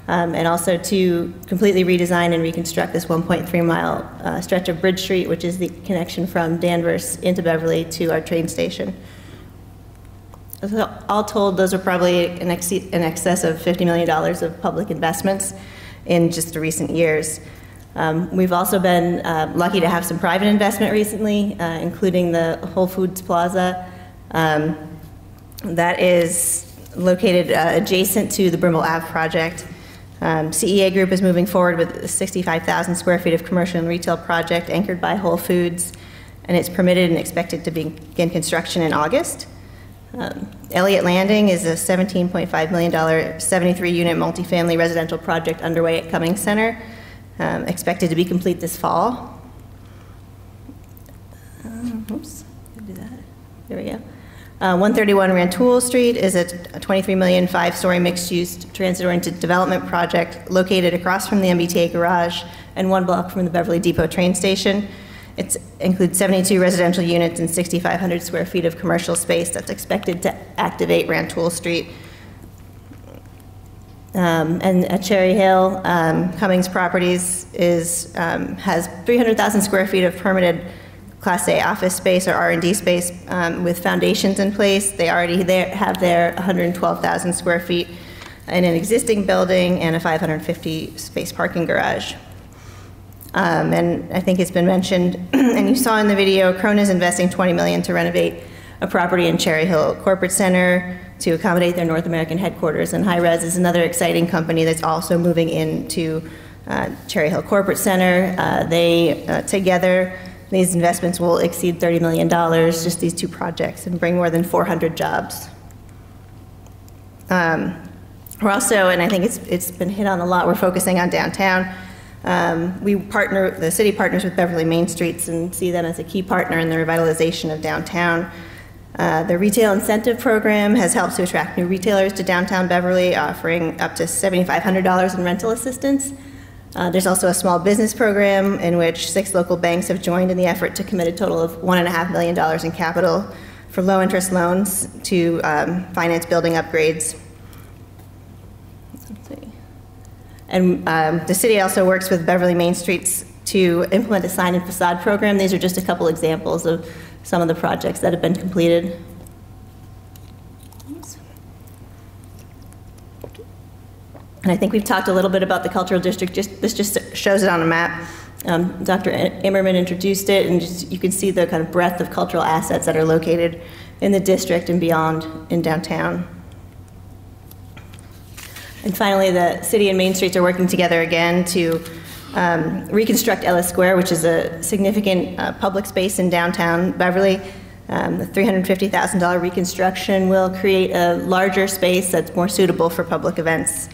And also to completely redesign and reconstruct this 1.3-mile stretch of Bridge Street, which is the connection from Danvers into Beverly to our train station. So all told, those are probably in excess of $50 million of public investments in just the recent years. We've also been lucky to have some private investment recently, including the Whole Foods Plaza that is located adjacent to the Brimble Ave project. CEA Group is moving forward with a 65,000 square feet of commercial and retail project anchored by Whole Foods, and it's permitted and expected to begin construction in August. Elliott Landing is a $17.5 million 73-unit multifamily residential project underway at Cummings Center, expected to be complete this fall. Oops, do that. There we go. 131 Rantoul Street is a $23 million 5-story mixed-use transit-oriented development project located across from the MBTA garage and 1 block from the Beverly Depot train station. It includes 72 residential units and 6,500 square feet of commercial space that's expected to activate Rantoul Street. And at Cherry Hill, Cummings Properties has 300,000 square feet of permitted Class A office space or R&D space with foundations in place. They already have their 112,000 square feet in an existing building and a 550 space parking garage. And I think it's been mentioned, and you saw in the video, Krona is investing $20 million to renovate a property in Cherry Hill Corporate Center to accommodate their North American headquarters. And Hi-Res is another exciting company that's also moving into Cherry Hill Corporate Center. Together, these investments will exceed $30 million, just these two projects, and bring more than 400 jobs. We're also, and I think it's been hit on a lot, we're focusing on downtown. The city partners with Beverly Main Streets and see them as a key partner in the revitalization of downtown. The retail incentive program has helped to attract new retailers to downtown Beverly, offering up to $7,500 in rental assistance. There's also a small business program in which 6 local banks have joined in the effort to commit a total of $1.5 million in capital for low-interest loans to finance building upgrades. Let's see. And the city also works with Beverly Main Streets to implement a sign and facade program. These are just a couple examples of some of the projects that have been completed. And I think we've talked a little bit about the cultural district. This just shows it on a map. Dr. Immerman introduced it, and you can see the kind of breadth of cultural assets that are located in the district and beyond in downtown. And finally, the city and Main Streets are working together again to reconstruct Ellis Square, which is a significant public space in downtown Beverly. The $350,000 reconstruction will create a larger space that's more suitable for public events.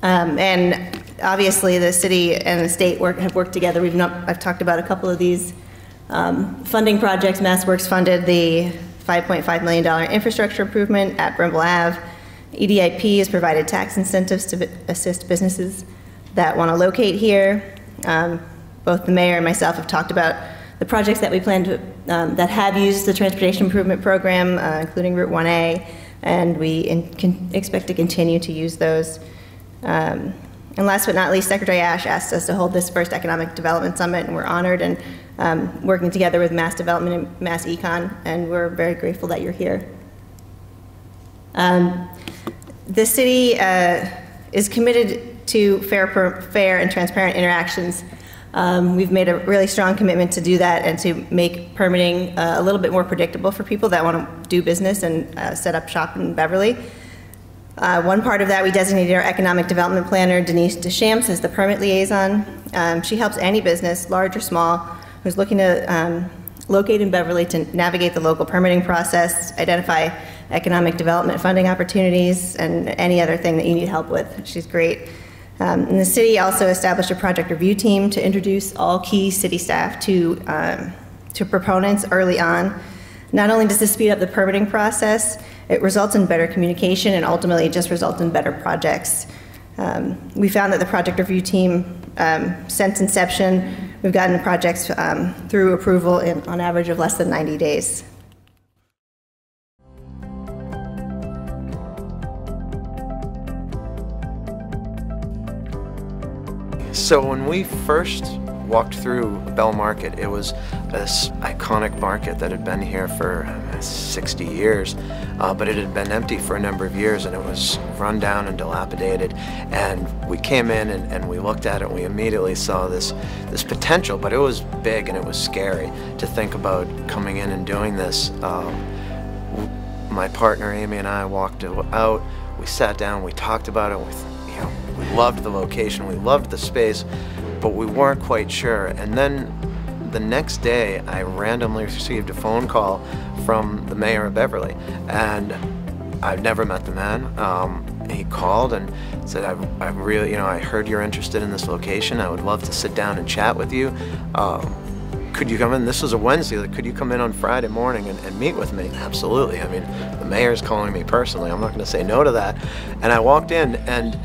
And obviously, the city and the state have worked together. I've talked about a couple of these funding projects. MassWorks funded the $5.5 million infrastructure improvement at Brimble Ave. EDIP has provided tax incentives to assist businesses that want to locate here. Both the mayor and myself have talked about the projects that we plan to, that have used the transportation improvement program, including Route 1A, and we can expect to continue to use those. And last but not least, Secretary Ash asked us to hold this first Economic Development Summit, and we're honored, and working together with Mass Development and Mass Econ, and we're very grateful that you're here. The city is committed to fair and transparent interactions. We've made a really strong commitment to do that and to make permitting a little bit more predictable for people that want to do business and set up shop in Beverly. One part of that, we designated our economic development planner, Denise Deschamps, as the permit liaison. She helps any business, large or small, who's looking to locate in Beverly to navigate the local permitting process, identify economic development funding opportunities, and any other thing that you need help with. She's great. And the city also established a project review team to introduce all key city staff to proponents early on. Not only does this speed up the permitting process, it results in better communication and ultimately it just results in better projects. We found that the project review team, since inception, we've gotten projects through approval on average of less than 90 days. So when we first walked through Bell Market, it was this iconic market that had been here for 60 years, but it had been empty for a number of years and it was run down and dilapidated. And we came in and we looked at it and we immediately saw this potential, but it was big and it was scary to think about coming in and doing this. My partner Amy and I walked out, we sat down, we talked about it, we loved the location, we loved the space, but we weren't quite sure. And then the next day, I randomly received a phone call from the mayor of Beverly, and I've never met the man. He called and said, I really, I heard you're interested in this location. I would love to sit down and chat with you. Could you come in? This was a Wednesday. Like, could you come in on Friday morning and meet with me? Absolutely. I mean, the mayor's calling me personally. I'm not going to say no to that. And I walked in, and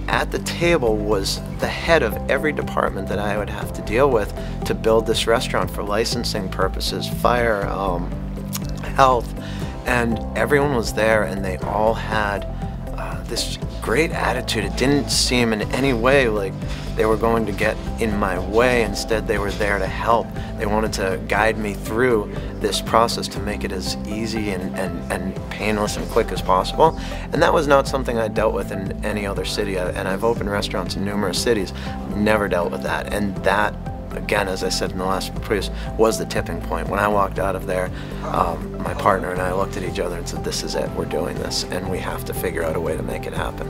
at the table was the head of every department that I would have to deal with to build this restaurant for licensing purposes, fire, health, and everyone was there and they all had this great attitude. It didn't seem in any way like they were going to get in my way. Instead, they were there to help. They wanted to guide me through this process to make it as easy and painless and quick as possible. And that was not something I dealt with in any other city. And I've opened restaurants in numerous cities, never dealt with that. And that, again, as I said in the last previous, was the tipping point. When I walked out of there, my partner and I looked at each other and said, this is it, we're doing this, and we have to figure out a way to make it happen.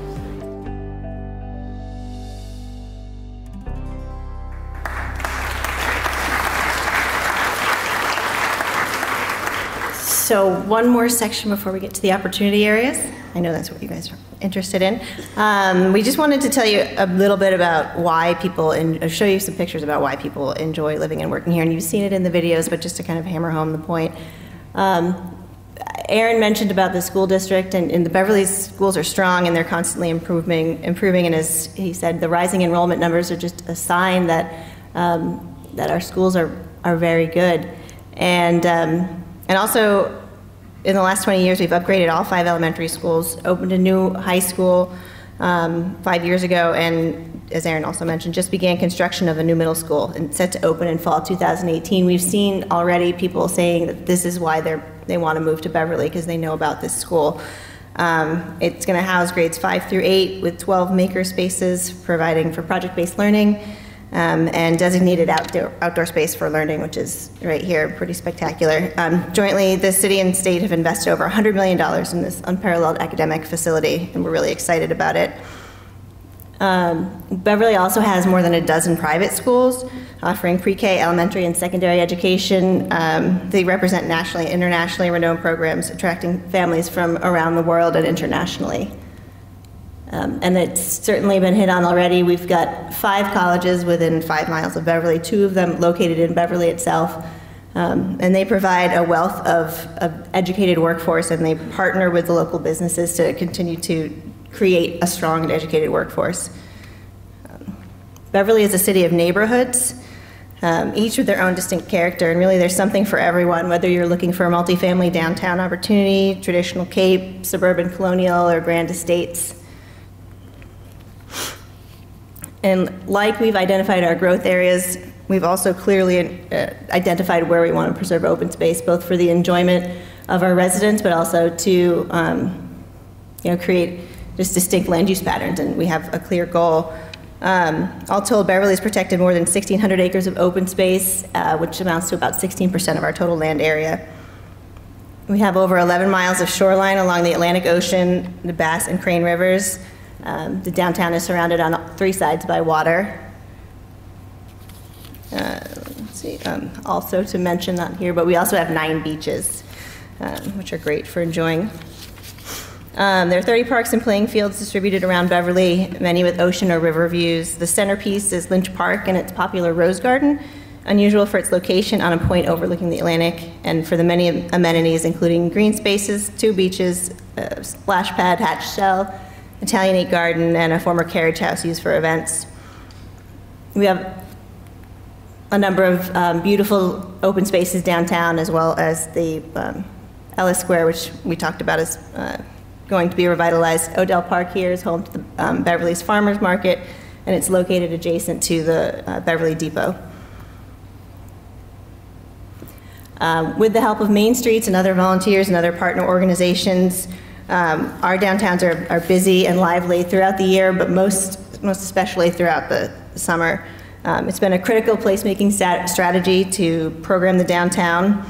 So one more section before we get to the opportunity areas. I know that's what you guys are interested in. We just wanted to tell you a little bit about why people, and show you some pictures about why people enjoy living and working here. And you've seen it in the videos, but just to kind of hammer home the point. Aaron mentioned about the school district, and the Beverly schools are strong and they're constantly improving. And as he said, the rising enrollment numbers are just a sign that that our schools are very good. And also, in the last 20 years, we've upgraded all 5 elementary schools, opened a new high school 5 years ago, and as Aaron also mentioned, just began construction of a new middle school and set to open in fall 2018. We've seen already people saying that this is why they want to move to Beverly, because they know about this school. It's going to house grades 5 through 8 with 12 maker spaces, providing for project-based learning, and designated outdoor space for learning, which is right here, pretty spectacular. Jointly, the city and state have invested over $100 million in this unparalleled academic facility, and we're really excited about it. Beverly also has more than a dozen private schools offering pre-K, elementary, and secondary education. They represent nationally and internationally renowned programs, attracting families from around the world and internationally. And it's certainly been hit on already. We've got 5 colleges within 5 miles of Beverly, 2 of them located in Beverly itself. And they provide a wealth of educated workforce, and they partner with the local businesses to continue to create a strong and educated workforce. Beverly is a city of neighborhoods, each with their own distinct character, and really there's something for everyone, whether you're looking for a multifamily downtown opportunity, traditional Cape, suburban colonial, or grand estates. And like we've identified our growth areas, we've also clearly identified where we want to preserve open space, both for the enjoyment of our residents, but also to create just distinct land use patterns, and we have a clear goal. All told, Beverly's protected more than 1,600 acres of open space, which amounts to about 16% of our total land area. We have over 11 miles of shoreline along the Atlantic Ocean, the Bass and Crane rivers. The downtown is surrounded on 3 sides by water. Let's see, also to mention, not here, but we also have 9 beaches, which are great for enjoying. There are 30 parks and playing fields distributed around Beverly, many with ocean or river views. The centerpiece is Lynch Park and its popular Rose Garden, unusual for its location on a point overlooking the Atlantic, and for the many amenities, including green spaces, 2 beaches, a splash pad, hatched shell, Italianate garden, and a former carriage house used for events. We have a number of beautiful open spaces downtown, as well as the Ellis Square, which we talked about as going to be revitalized. Odell Park here is home to the Beverly's Farmers Market, and it's located adjacent to the Beverly Depot. With the help of Main Streets and other volunteers and other partner organizations, our downtowns are busy and lively throughout the year, but most especially throughout the summer. It's been a critical placemaking strategy to program the downtown.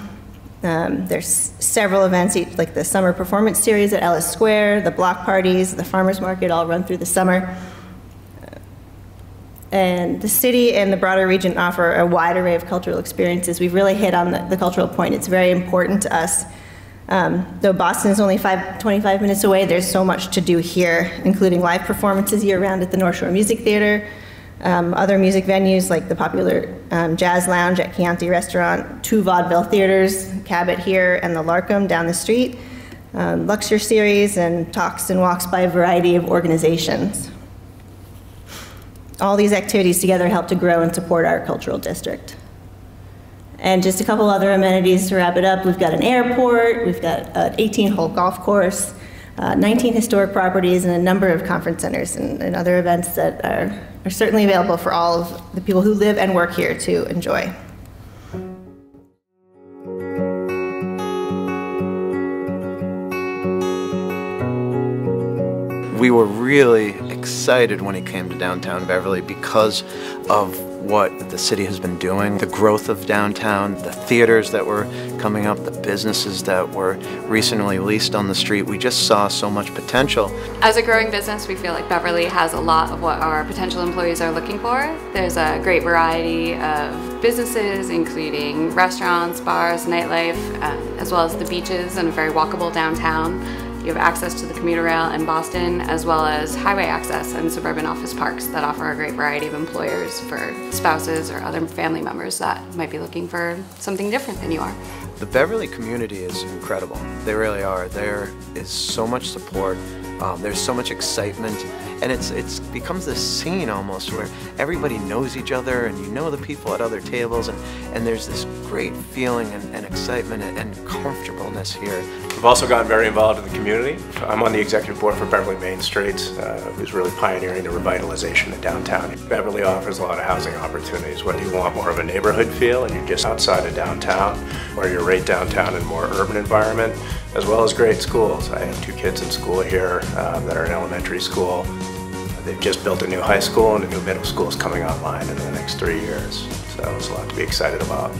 There's several events, like the summer performance series at Ellis Square, the block parties, the farmers market, all run through the summer. And the city and the broader region offer a wide array of cultural experiences. We've really hit on the cultural point. It's very important to us. Though Boston is only 25 minutes away, there's so much to do here, including live performances year-round at the North Shore Music Theater, other music venues like the popular Jazz Lounge at Chianti Restaurant, 2 vaudeville theaters, Cabot here and the Larkham down the street, lecture series, and talks and walks by a variety of organizations. All these activities together help to grow and support our cultural district. And just a couple other amenities to wrap it up. We've got an airport, we've got an 18-hole golf course, 19 historic properties, and a number of conference centers and other events that are certainly available for all of the people who live and work here to enjoy. We were really excited when it came to downtown Beverly because of what the city has been doing, the growth of downtown, the theaters that were coming up, the businesses that were recently leased on the street. We just saw so much potential. As a growing business, we feel like Beverly has a lot of what our potential employees are looking for. There's a great variety of businesses, including restaurants, bars, nightlife, as well as the beaches and a very walkable downtown. You have access to the commuter rail in Boston, as well as highway access and suburban office parks that offer a great variety of employers for spouses or other family members that might be looking for something different than you are. The Beverly community is incredible. They really are. There is so much support. There's so much excitement, and it's becomes this scene almost where everybody knows each other, and you know the people at other tables, and there's this great feeling and excitement and comfortableness here. We've also gotten very involved in the community. I'm on the executive board for Beverly Main Street, who's really pioneering the revitalization of downtown. Beverly offers a lot of housing opportunities, whether you want more of a neighborhood feel and you're just outside of downtown, or you're right downtown in a more urban environment. as well as great schools. I have 2 kids in school here that are in elementary school. They've just built a new high school and a new middle school is coming online in the next 3 years. So it's a lot to be excited about.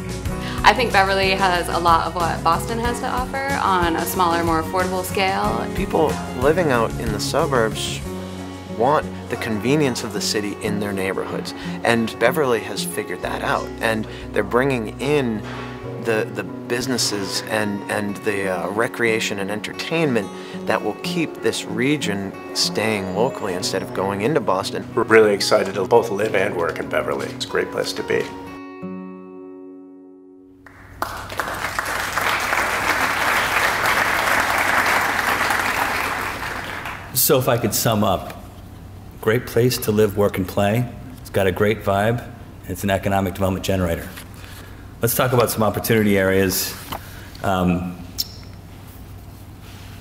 I think Beverly has a lot of what Boston has to offer on a smaller, more affordable scale. People living out in the suburbs want the convenience of the city in their neighborhoods, and Beverly has figured that out, and they're bringing in the businesses and the recreation and entertainment that will keep this region staying locally instead of going into Boston. We're really excited to both live and work in Beverly. It's a great place to be. So if I could sum up, great place to live, work, and play. It's got a great vibe, and it's an economic development generator. Let's talk about some opportunity areas.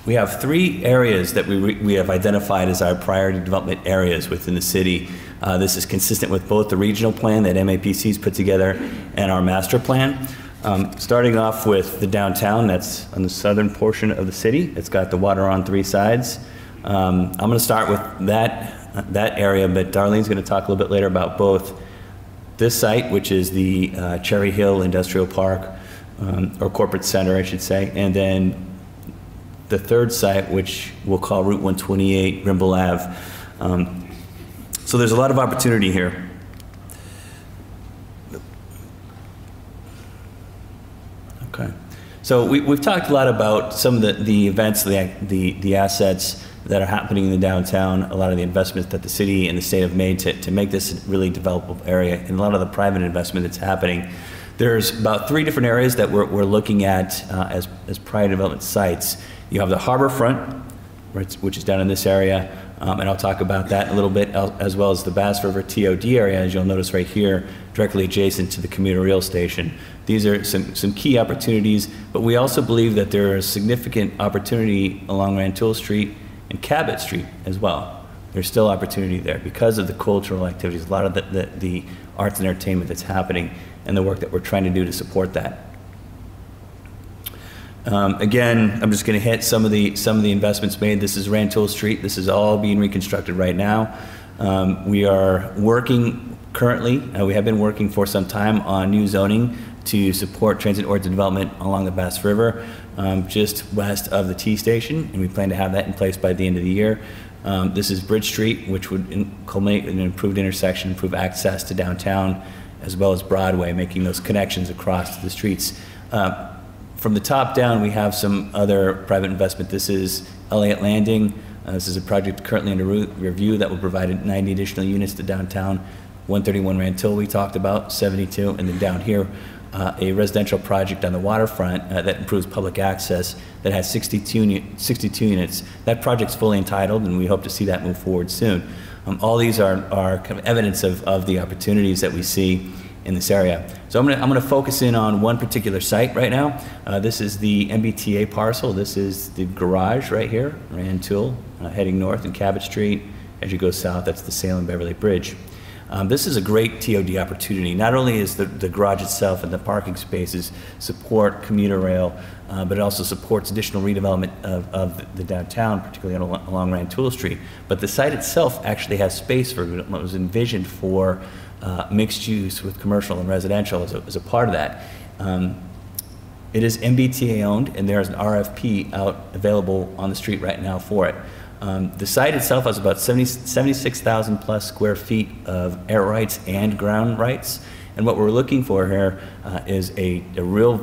We have 3 areas that we have identified as our priority development areas within the city. This is consistent with both the regional plan that MAPC's put together and our master plan. Starting off with the downtown, that's on the southern portion of the city. It's got the water on 3 sides. I'm going to start with that area, but Darlene's going to talk a little bit later about both this site, which is the Cherry Hill Industrial Park, or Corporate Center, I should say, and then the third site, which we'll call Route 128, Rimble Ave. So there's a lot of opportunity here. Okay. So we've talked a lot about some of the events, the assets that are happening in the downtown, a lot of the investments that the city and the state have made to make this a really developable area, and a lot of the private investment that's happening. There's about 3 different areas that we're looking at as priority development sites. You have the harbor front, which is down in this area, and I'll talk about that in a little bit, as well as the Bass River TOD area, as you'll notice right here, directly adjacent to the commuter rail station. These are some key opportunities, but we also believe that there is significant opportunity along Rantoul Street and Cabot Street as well. There's still opportunity there because of the cultural activities, a lot of the arts and entertainment that's happening, and the work that we're trying to do to support that. Again, I'm just going to hit some of the investments made. This is Rantoul Street. This is all being reconstructed right now. We are working currently, we have been working for some time on new zoning to support transit-oriented development along the Bass River, just west of the T station, and we plan to have that in place by the end of the year. This is Bridge Street, which would culminate in an improved intersection, improve access to downtown, as well as Broadway, making those connections across the streets. From the top down, we have some other private investment. This is Elliott Landing. This is a project currently under review that will provide 90 additional units to downtown. 131 Rantoul we talked about, 72, and then down here, a residential project on the waterfront that improves public access that has 62 units. That project's fully entitled, and we hope to see that move forward soon. All these are kind of evidence of the opportunities that we see in this area. So I'm gonna focus in on one particular site right now. This is the MBTA parcel. This is the garage right here, Rantoul, heading north in Cabot Street. As you go south, that's the Salem-Beverly Bridge. This is a great TOD opportunity. Not only is the garage itself and the parking spaces support commuter rail, but it also supports additional redevelopment of the downtown, particularly along Rantoul Street. But the site itself actually has space for what was envisioned for mixed use with commercial and residential as a part of that. It is MBTA owned, and there is an RFP out available on the street right now for it. The site itself has about 76,000 plus square feet of air rights and ground rights. And what we're looking for here is a real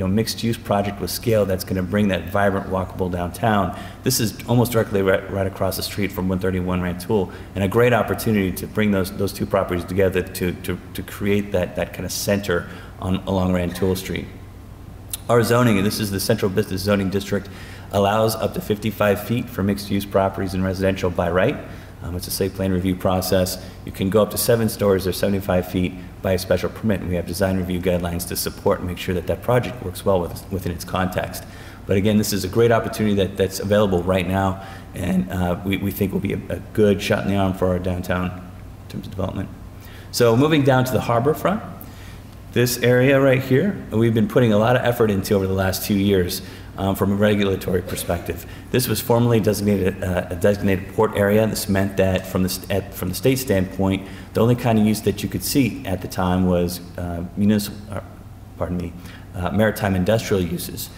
mixed use project with scale that's going to bring that vibrant, walkable downtown. This is almost directly right across the street from 131 Rantoul, and a great opportunity to bring those 2 properties together to create that kind of center along Rantoul Street. Our zoning, and this is the Central Business Zoning District, allows up to 55 feet for mixed-use properties and residential by right. It's a site plan review process. You can go up to 7 stories or 75 feet by a special permit, and we have design review guidelines to support and make sure that project works well within its context. But again, this is a great opportunity that's available right now, and we think will be a good shot in the arm for our downtown in terms of development. So moving down to the harbor front, this area right here, we've been putting a lot of effort into over the last 2 years. from a regulatory perspective. This was formerly designated a designated port area. This meant that from the state standpoint, the only kind of use that you could see at the time was maritime industrial uses.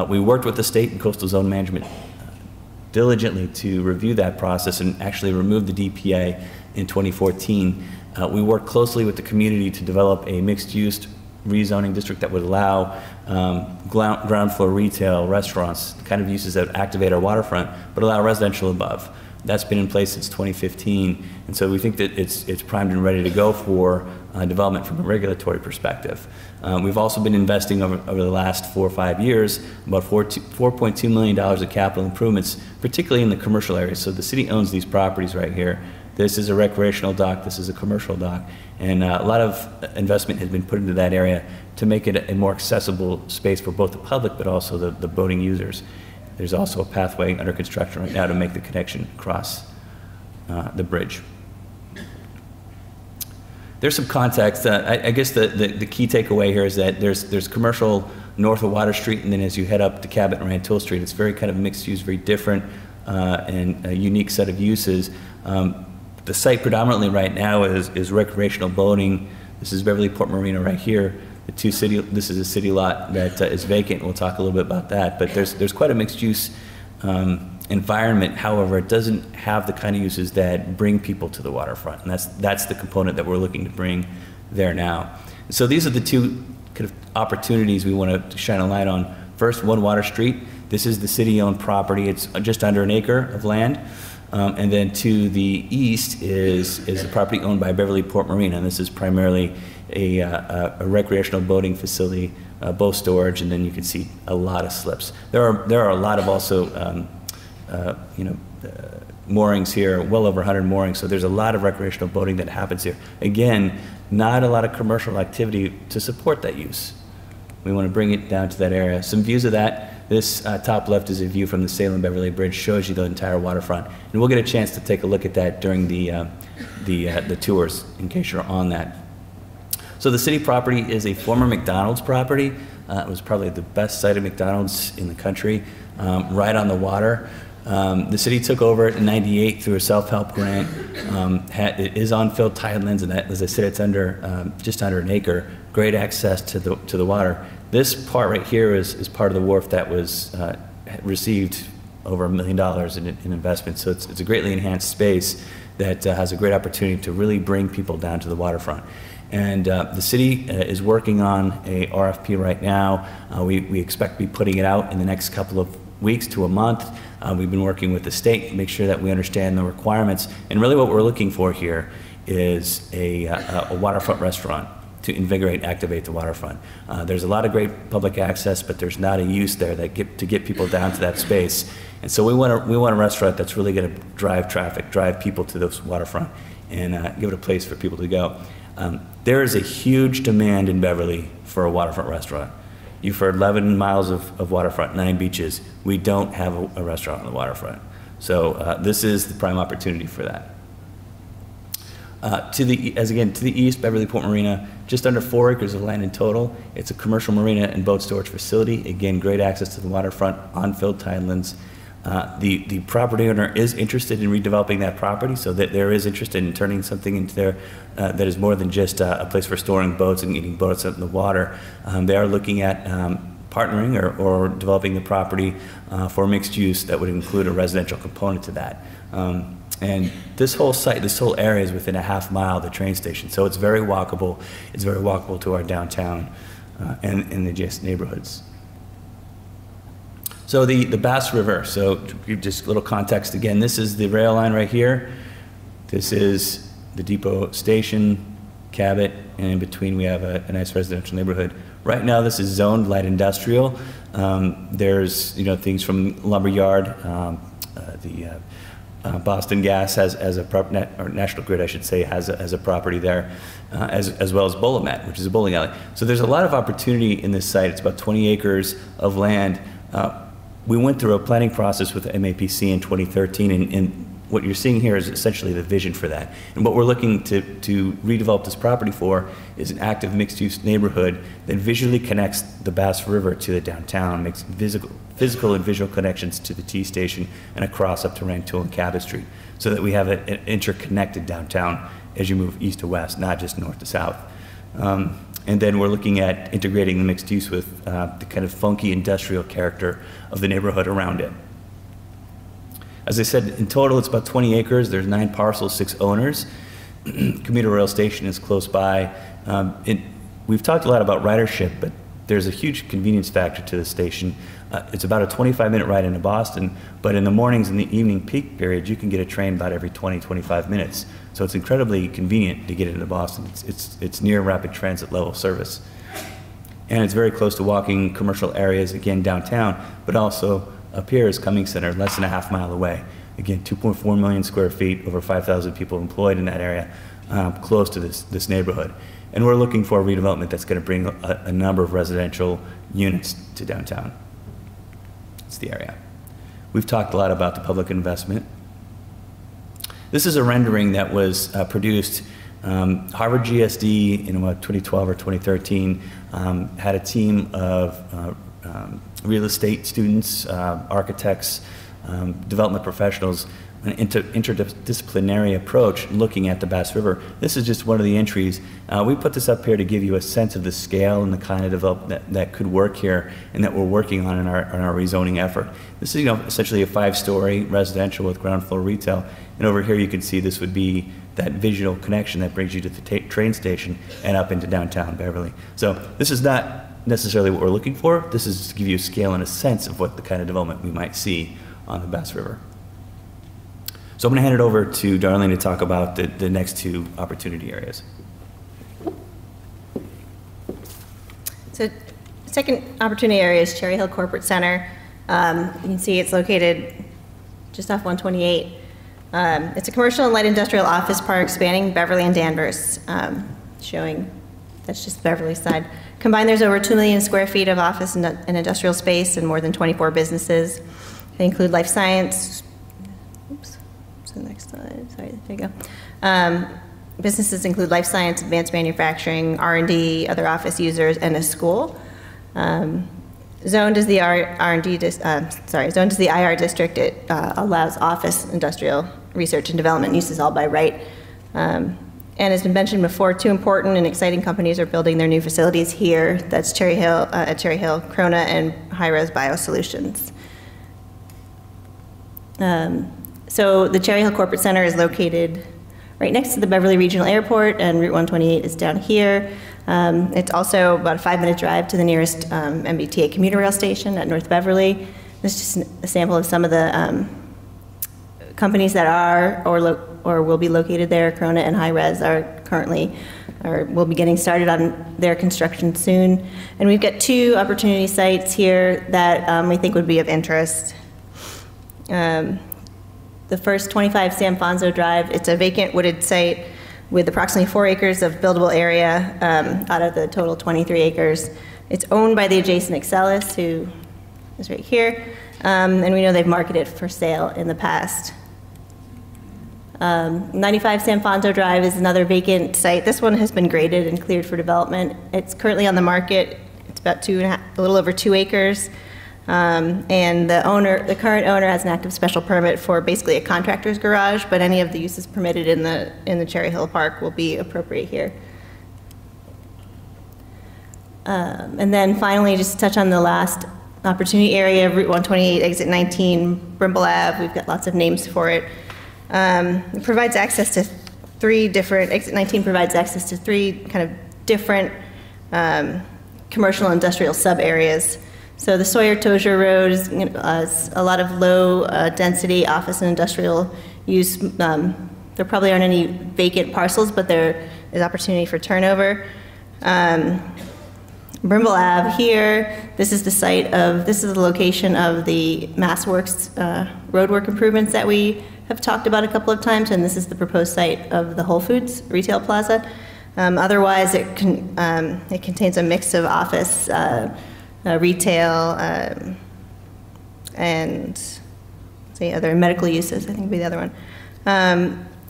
We worked with the state and coastal zone management diligently to review that process and actually remove the DPA in 2014. We worked closely with the community to develop a mixed-use rezoning district that would allow ground floor retail, restaurants, the kind of uses that activate our waterfront, but allow residential above. That's been in place since 2015, and so we think that it's primed and ready to go for development from a regulatory perspective. We've also been investing over the last 4 or 5 years about $4.2 million of capital improvements, particularly in the commercial areas. So the city owns these properties right here. This is a recreational dock, this is a commercial dock, and a lot of investment has been put into that area to make it a more accessible space for both the public but also the boating users. There's also a pathway under construction right now to make the connection across the bridge. There's some context. I guess the key takeaway here is that there's commercial north of Water Street, and then as you head up to Cabot and Rantoul Street, it's very kind of mixed use, very different and a unique set of uses. The site predominantly right now is recreational boating. This is Beverly Port Marina right here. This is a city lot that is vacant. We'll talk a little bit about that. But there's quite a mixed use environment. However, it doesn't have the kind of uses that bring people to the waterfront, and that's the component that we're looking to bring there now. So these are the two kind of opportunities we want to shine a light on. First, 1 Water Street. This is the city-owned property. It's just under an acre of land. And then to the east is the property owned by Beverly Port Marina, and this is primarily a recreational boating facility, boat storage, and then you can see a lot of slips. There are a lot of also moorings here, well over 100 moorings, so there's a lot of recreational boating that happens here. Again, not a lot of commercial activity to support that use. We want to bring it down to that area. Some views of that. This top left is a view from the Salem-Beverly Bridge, shows you the entire waterfront. And we'll get a chance to take a look at that during the tours, in case you're on that. So the city property is a former McDonald's property. It was probably the best site of McDonald's in the country, right on the water. The city took over it in '98 through a self-help grant. It is on filled tidelands, and that, as I said, it's under just under an acre. Great access to the water. This part right here is part of the wharf that was received over $1 million in investment. So it's a greatly enhanced space that has a great opportunity to really bring people down to the waterfront. And the city is working on a RFP right now. We expect to be putting it out in the next couple of weeks to a month. We've been working with the state to make sure that we understand the requirements. And really what we're looking for here is a waterfront restaurant to invigorate and activate the waterfront. There's a lot of great public access, but there's not a use there to get people down to that space. And so we want a restaurant that's really going to drive traffic, drive people to this waterfront, and give it a place for people to go. There is a huge demand in Beverly for a waterfront restaurant. You've heard 11 miles of waterfront, 9 beaches. We don't have a restaurant on the waterfront. So this is the prime opportunity for that. To the east, Beverly Port Marina, just under 4 acres of land in total. It's a commercial marina and boat storage facility. Again, great access to the waterfront on filled tidelands. The property owner is interested in redeveloping that property, so that there is interest in turning something into there that is more than just a place for storing boats and getting boats out in the water. They are looking at partnering or developing the property for mixed use that would include a residential component to that. And this whole site, this whole area is within a half mile of the train station, so it's very walkable. It's very walkable to our downtown and the adjacent neighborhoods. So the Bass River, so to give just a little context again, this is the rail line right here. This is the depot station, Cabot, and in between we have a nice residential neighborhood. Right now this is zoned light industrial. There's things from lumberyard, Boston Gas has or National Grid, I should say, has a property there, as well as Bolomet, which is a bowling alley. So there's a lot of opportunity in this site. It's about 20 acres of land. We went through a planning process with MAPC in 2013, and what you're seeing here is essentially the vision for that. And what we're looking to redevelop this property for is an active mixed-use neighborhood that visually connects the Bass River to the downtown, makes physical and visual connections to the T station and across up to Rantoul and Cabot Street, so that we have an interconnected downtown as you move east to west, not just north to south. And then we're looking at integrating the mixed use with the kind of funky industrial character of the neighborhood around it. As I said, in total it's about 20 acres. There's 9 parcels, 6 owners. Commuter rail station is close by. We've talked a lot about ridership, but there's a huge convenience factor to the station. It's about a 25-minute ride into Boston, but in the mornings and the evening peak periods, you can get a train about every 20, 25 minutes. So it's incredibly convenient to get into Boston. It's near rapid transit level service. And it's very close to walking commercial areas, again, downtown, but also up here is Cummings Center, less than a half mile away. Again, 2.4 million square feet, over 5,000 people employed in that area, close to this neighborhood. And we're looking for a redevelopment that's going to bring a number of residential units to downtown. It's the area. We've talked a lot about the public investment. This is a rendering that was produced. Harvard GSD in about 2012 or 2013 had a team of real estate students, architects, development professionals, an interdisciplinary approach looking at the Bass River. This is just one of the entries. We put this up here to give you a sense of the scale and the kind of development that could work here and that we're working on in our rezoning effort. This is essentially a 5-story residential with ground floor retail. And over here you can see this would be that visual connection that brings you to the train station and up into downtown Beverly. So this is not necessarily what we're looking for. This is to give you a scale and a sense of what the kind of development we might see on the Bass River. So I'm going to hand it over to Darlene to talk about the next 2 opportunity areas. So the second opportunity area is Cherry Hill Corporate Center. You can see it's located just off 128. It's a commercial and light industrial office park spanning Beverly and Danvers, showing that's just the Beverly side. Combined, there's over 2 million square feet of office and industrial space and more than 24 businesses. They include life science. Oops. So next slide. Sorry, there you go. Businesses include life science, advanced manufacturing, R&D, other office users, and a school. Zoned as the zoned as the IR district, it allows office, industrial, research and development uses all by right. And as been mentioned before, 2 important and exciting companies are building their new facilities here. That's Cherry Hill, Krona, and Hi-Res Biosolutions. So the Cherry Hill Corporate Center is located right next to the Beverly Regional Airport, and Route 128 is down here. It's also about a 5-minute drive to the nearest MBTA commuter rail station at North Beverly. This is just a sample of some of the companies that are or will be located there. Krona and Hi-Res are currently, or will be getting started on their construction soon. And we've got 2 opportunity sites here that we think would be of interest. The first, 25 San Fonso Drive, it's a vacant wooded site with approximately 4 acres of buildable area out of the total 23 acres. It's owned by the adjacent Excelis, who is right here, and we know they've marketed for sale in the past. 95 San Fonso Drive is another vacant site. This one has been graded and cleared for development. It's currently on the market. It's about a little over 2 acres. And the current owner has an active special permit for basically a contractor's garage, but any of the uses permitted in the Cherry Hill Park will be appropriate here. And then finally, just to touch on the last opportunity area, Route 128, Exit 19, Brimble Ave. We've got lots of names for it. It provides access to 3 different, Exit 19 provides access to 3 kind of different commercial and industrial sub-areas. So the Sawyer-Tozier Road is a lot of low density office and industrial use. There probably aren't any vacant parcels, but there is opportunity for turnover. Brimble Ave here, this is the location of the MassWorks roadwork improvements that we have talked about a couple of times, and this is the proposed site of the Whole Foods retail plaza. Otherwise, it contains a mix of office, retail, and say other medical uses, I think would be the other one.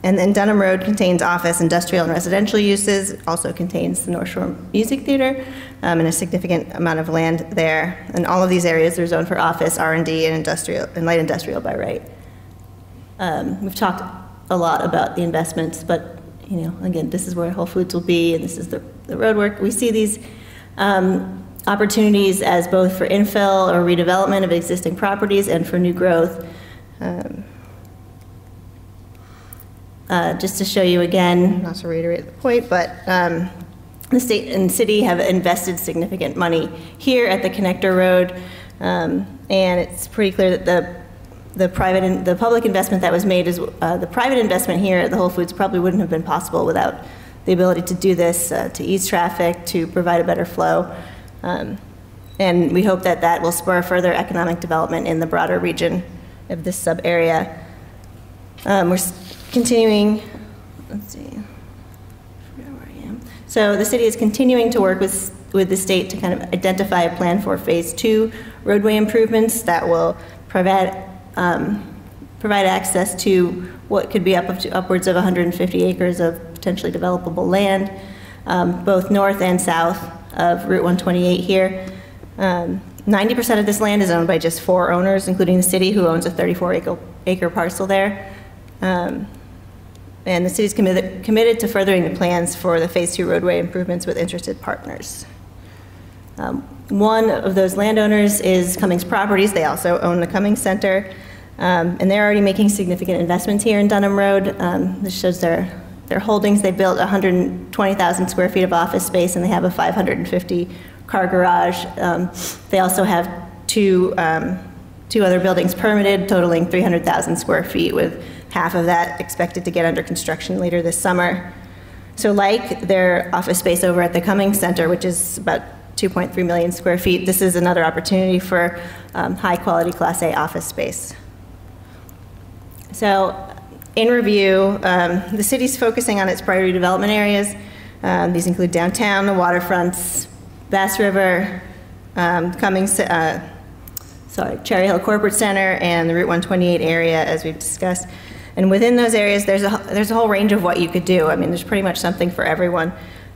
And then Dunham Road contains office, industrial, and residential uses. It also contains the North Shore Music Theater and a significant amount of land there. And all of these areas are zoned for office, R&D, and industrial and light industrial by right. We've talked a lot about the investments, but again, this is where Whole Foods will be, and this is the road work. We see these opportunities as both for infill or redevelopment of existing properties and for new growth. Just to show you again, not to reiterate the point, but the state and city have invested significant money here at the connector road, and it's pretty clear that the public investment that was made is the private investment here at the Whole Foods probably wouldn't have been possible without the ability to do this, to ease traffic, to provide a better flow, and we hope that that will spur further economic development in the broader region of this sub area. We're continuing, let's see, I forget where I am. So the city is continuing to work with the state to kind of identify a plan for phase 2 roadway improvements that will provide access to what could be upwards of 150 acres of potentially developable land, both north and south of Route 128 here. 90% of this land is owned by just 4 owners, including the city, who owns a 34-acre parcel there. And the city is committed to furthering the plans for the phase 2 roadway improvements with interested partners. One of those landowners is Cummings Properties. They also own the Cummings Center, and they're already making significant investments here in Dunham Road. This shows their holdings. They built 120,000 square feet of office space, and they have a 550-car garage. They also have two other buildings permitted, totaling 300,000 square feet, with half of that expected to get under construction later this summer. So like their office space over at the Cummings Center, which is about 2.3 million square feet, this is another opportunity for high quality Class A office space. So in review, the city's focusing on its priority development areas. These include downtown, the waterfronts, Bass River, Cherry Hill Corporate Center, and the Route 128 area, as we've discussed. And within those areas, there's a whole range of what you could do. I mean, there's pretty much something for everyone.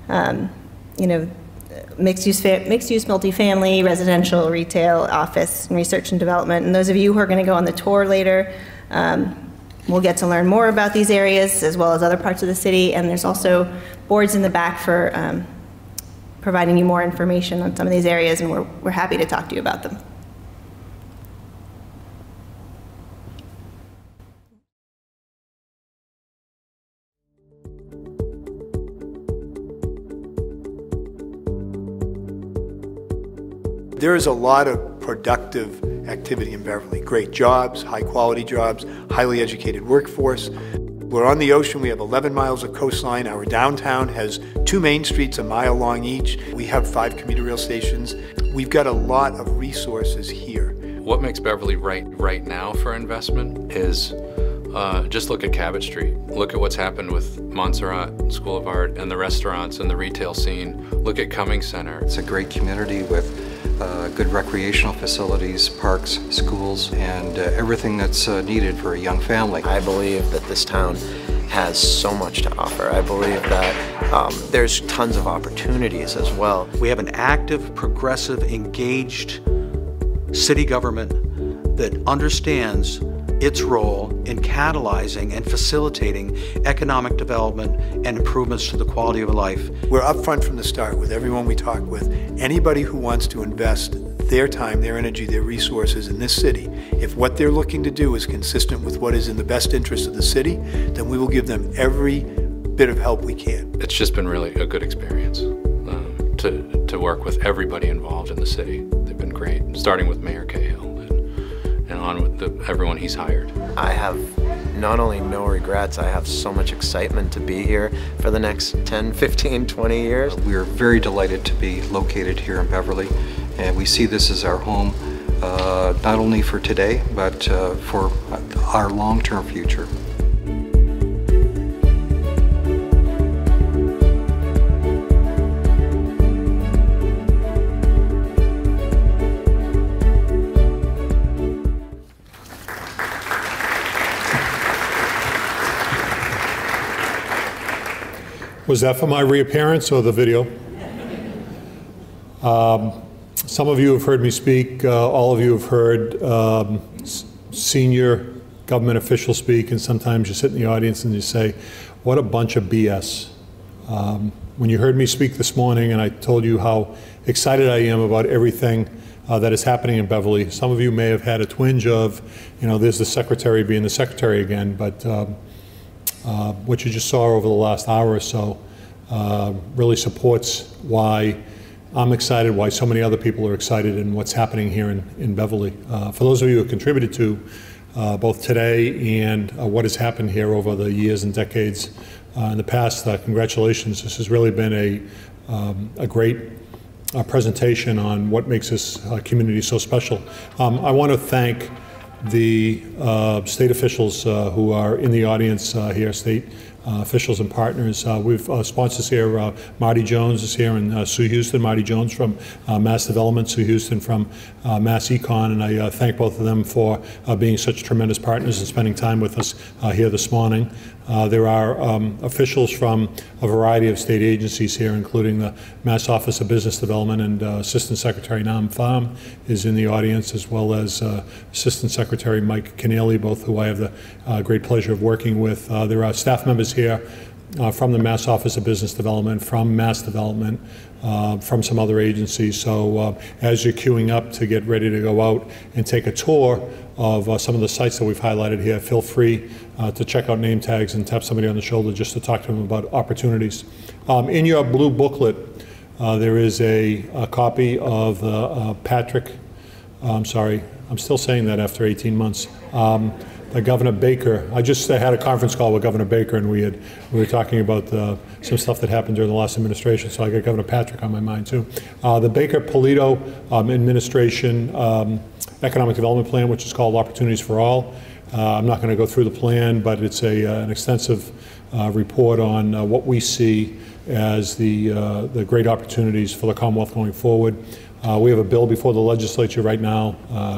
Mixed-use multifamily, residential, retail, office, and research and development. And those of you who are going to go on the tour later will get to learn more about these areas, as well as other parts of the city. And there's also boards in the back for providing you more information on some of these areas, and we're happy to talk to you about them. There is a lot of productive activity in Beverly. Great jobs, high quality jobs, highly educated workforce. We're on the ocean, we have 11 miles of coastline. Our downtown has 2 main streets, a mile long each. We have 5 commuter rail stations. We've got a lot of resources here. What makes Beverly right now for investment is just look at Cabot Street. Look at what's happened with Montserrat School of Art and the restaurants and the retail scene. Look at Cummings Center. It's a great community with good recreational facilities, parks, schools, and everything that's needed for a young family. I believe that this town has so much to offer. I believe that there's tons of opportunities as well. We have an active, progressive, engaged city government that understands its role in catalyzing and facilitating economic development and improvements to the quality of life. We're upfront from the start with everyone we talk with. Anybody who wants to invest their time, their energy, their resources in this city, if what they're looking to do is consistent with what is in the best interest of the city, then we will give them every bit of help we can. It's just been really a good experience to work with everybody involved in the city. They've been great, starting with Mayor Cahill and on with everyone he's hired. I have not only no regrets, I have so much excitement to be here for the next 10, 15, 20 years. We are very delighted to be located here in Beverly, and we see this as our home, not only for today, but for our long-term future. Was that for my reappearance or the video? Some of you have heard me speak. All of you have heard senior government officials speak, and sometimes you sit in the audience and you say, what a bunch of BS. When you heard me speak this morning and I told you how excited I am about everything that is happening in Beverly, some of you may have had a twinge of, there's the secretary being the secretary again, but what you just saw over the last hour or so really supports why I'm excited, why so many other people are excited, and what's happening here in Beverly. For those of you who contributed to both today and what has happened here over the years and decades in the past, congratulations. This has really been a great presentation on what makes this community so special. I want to thank the state officials who are in the audience here, state officials and partners. We've sponsors here. Marty Jones is here, and Sue Houston. Marty Jones from Mass Development, Sue Houston from Mass Econ, and I thank both of them for being such tremendous partners and spending time with us here this morning. There are officials from a variety of state agencies here, including the Mass Office of Business Development, and Assistant Secretary Nam Pham is in the audience, as well as Assistant Secretary Mike Keneally, both who I have the great pleasure of working with. There are staff members here from the Mass Office of Business Development, from Mass Development, from some other agencies. So as you're queuing up to get ready to go out and take a tour of some of the sites that we've highlighted here, feel free to check out name tags and tap somebody on the shoulder just to talk to them about opportunities. In your blue booklet, there is a copy of I'm sorry, I'm still saying that after 18 months. Governor Baker. I just had a conference call with Governor Baker, and we were talking about some stuff that happened during the last administration, so I got Governor Patrick on my mind too. The Baker-Polito administration economic development plan, which is called Opportunities for All. I'm not going to go through the plan, but it's an extensive report on what we see as the great opportunities for the Commonwealth going forward. We have a bill before the legislature right now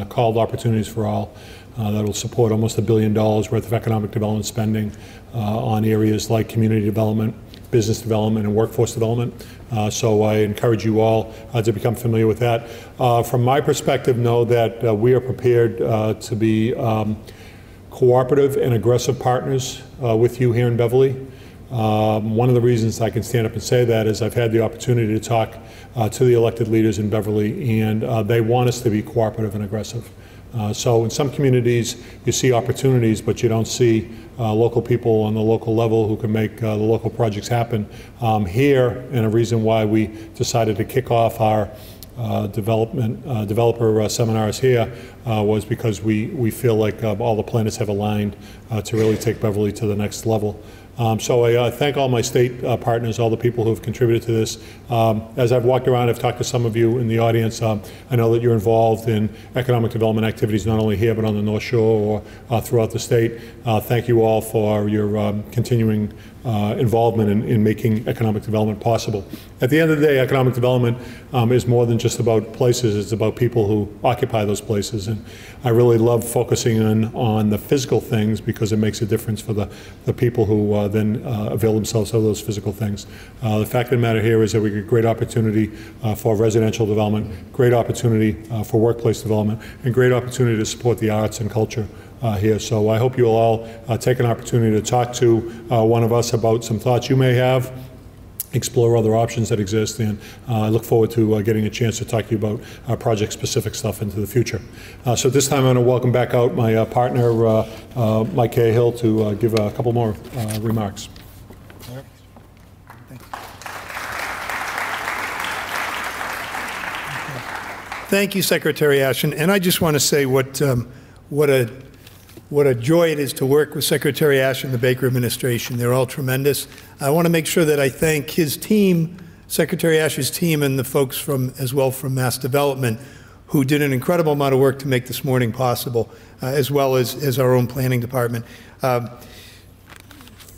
called Opportunities for All. That will support almost $1 billion worth of economic development spending on areas like community development, business development, and workforce development. So I encourage you all to become familiar with that. From my perspective, know that we are prepared to be cooperative and aggressive partners with you here in Beverly. One of the reasons I can stand up and say that is I've had the opportunity to talk to the elected leaders in Beverly, and they want us to be cooperative and aggressive. So in some communities, you see opportunities, but you don't see local people on the local level who can make the local projects happen. Here, and a reason why we decided to kick off our developer seminars here was because we feel like all the planets have aligned to really take Beverly to the next level. So I thank all my state partners, all the people who have contributed to this. As I've walked around, I've talked to some of you in the audience. I know that you're involved in economic development activities, not only here, but on the North Shore or throughout the state. Thank you all for your continuing involvement in making economic development possible. At the end of the day, economic development is more than just about places. It's about people who occupy those places. And I really love focusing on the physical things because it makes a difference for the people who then avail themselves of those physical things. The fact of the matter here is that we get great opportunity for residential development, great opportunity for workplace development, and great opportunity to support the arts and culture here. So I hope you'll all take an opportunity to talk to one of us about some thoughts you may have, explore other options that exist, and I look forward to getting a chance to talk to you about project-specific stuff into the future. So at this time, I'm going to welcome back out my partner, Mike Cahill, to give a couple more remarks. Thank you, Secretary Ashton. And I just want to say what a joy it is to work with Secretary Ashton and the Baker administration. They're all tremendous. I want to make sure that I thank his team, Secretary Ashton's team, and the folks as well from Mass Development, who did an incredible amount of work to make this morning possible, as well as our own planning department.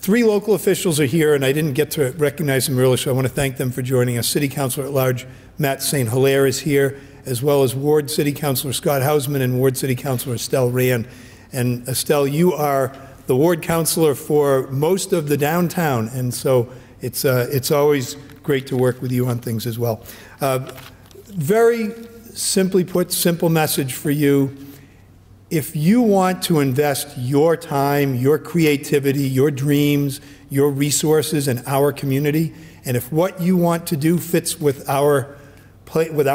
3 local officials are here, and I didn't get to recognize them earlier, so I want to thank them for joining us. City Councilor at Large Matt St. Hilaire is here, as well as Ward City Councilor Scott Hausman and Ward City Councilor Estelle Rand. And Estelle, you are the ward councilor for most of the downtown, and so it's always great to work with you on things as well. Very simply put, simple message for you. If you want to invest your time, your creativity, your dreams, your resources in our community, and if what you want to do fits with our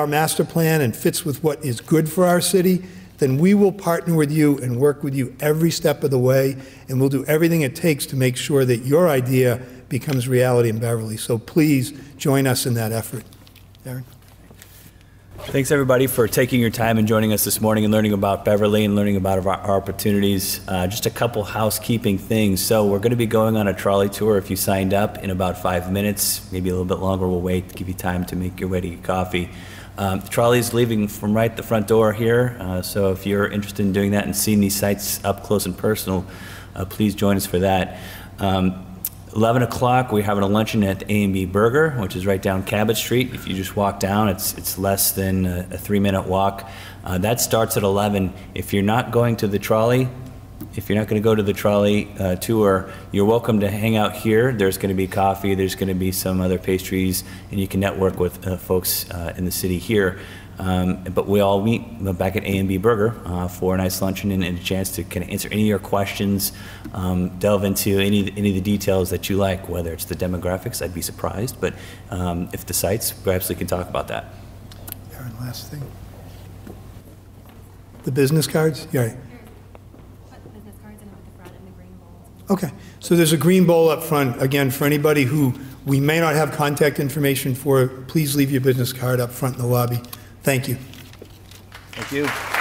master plan and fits with what is good for our city, then we will partner with you and work with you every step of the way, and we'll do everything it takes to make sure that your idea becomes reality in Beverly. So please join us in that effort. Darren? Thanks, everybody, for taking your time and joining us this morning and learning about Beverly and learning about our opportunities. Just a couple housekeeping things. So we're going to be going on a trolley tour if you signed up in about 5 minutes, maybe a little bit longer. We'll wait to give you time to make your way to your coffee. The trolley is leaving from right the front door here, so if you're interested in doing that and seeing these sites up close and personal, please join us for that. 11 o'clock, we're having a luncheon at A&B Burger, which is right down Cabot Street. If you just walk down, it's less than a 3-minute walk. That starts at 11. If you're not going to the trolley, if you're not going to go to the trolley tour, you're welcome to hang out here. There's going to be coffee, there's going to be some other pastries, and you can network with folks in the city here. But we all meet back at A&B Burger for a nice luncheon and a chance to kind of answer any of your questions, delve into any of the details that you like, whether it's the demographics. I'd be surprised, but if the sites, perhaps we can talk about that. Aaron, last thing. The business cards? Yeah. Right. Okay, so there's a green bowl up front. Again, for anybody who we may not have contact information for, please leave your business card up front in the lobby. Thank you. Thank you.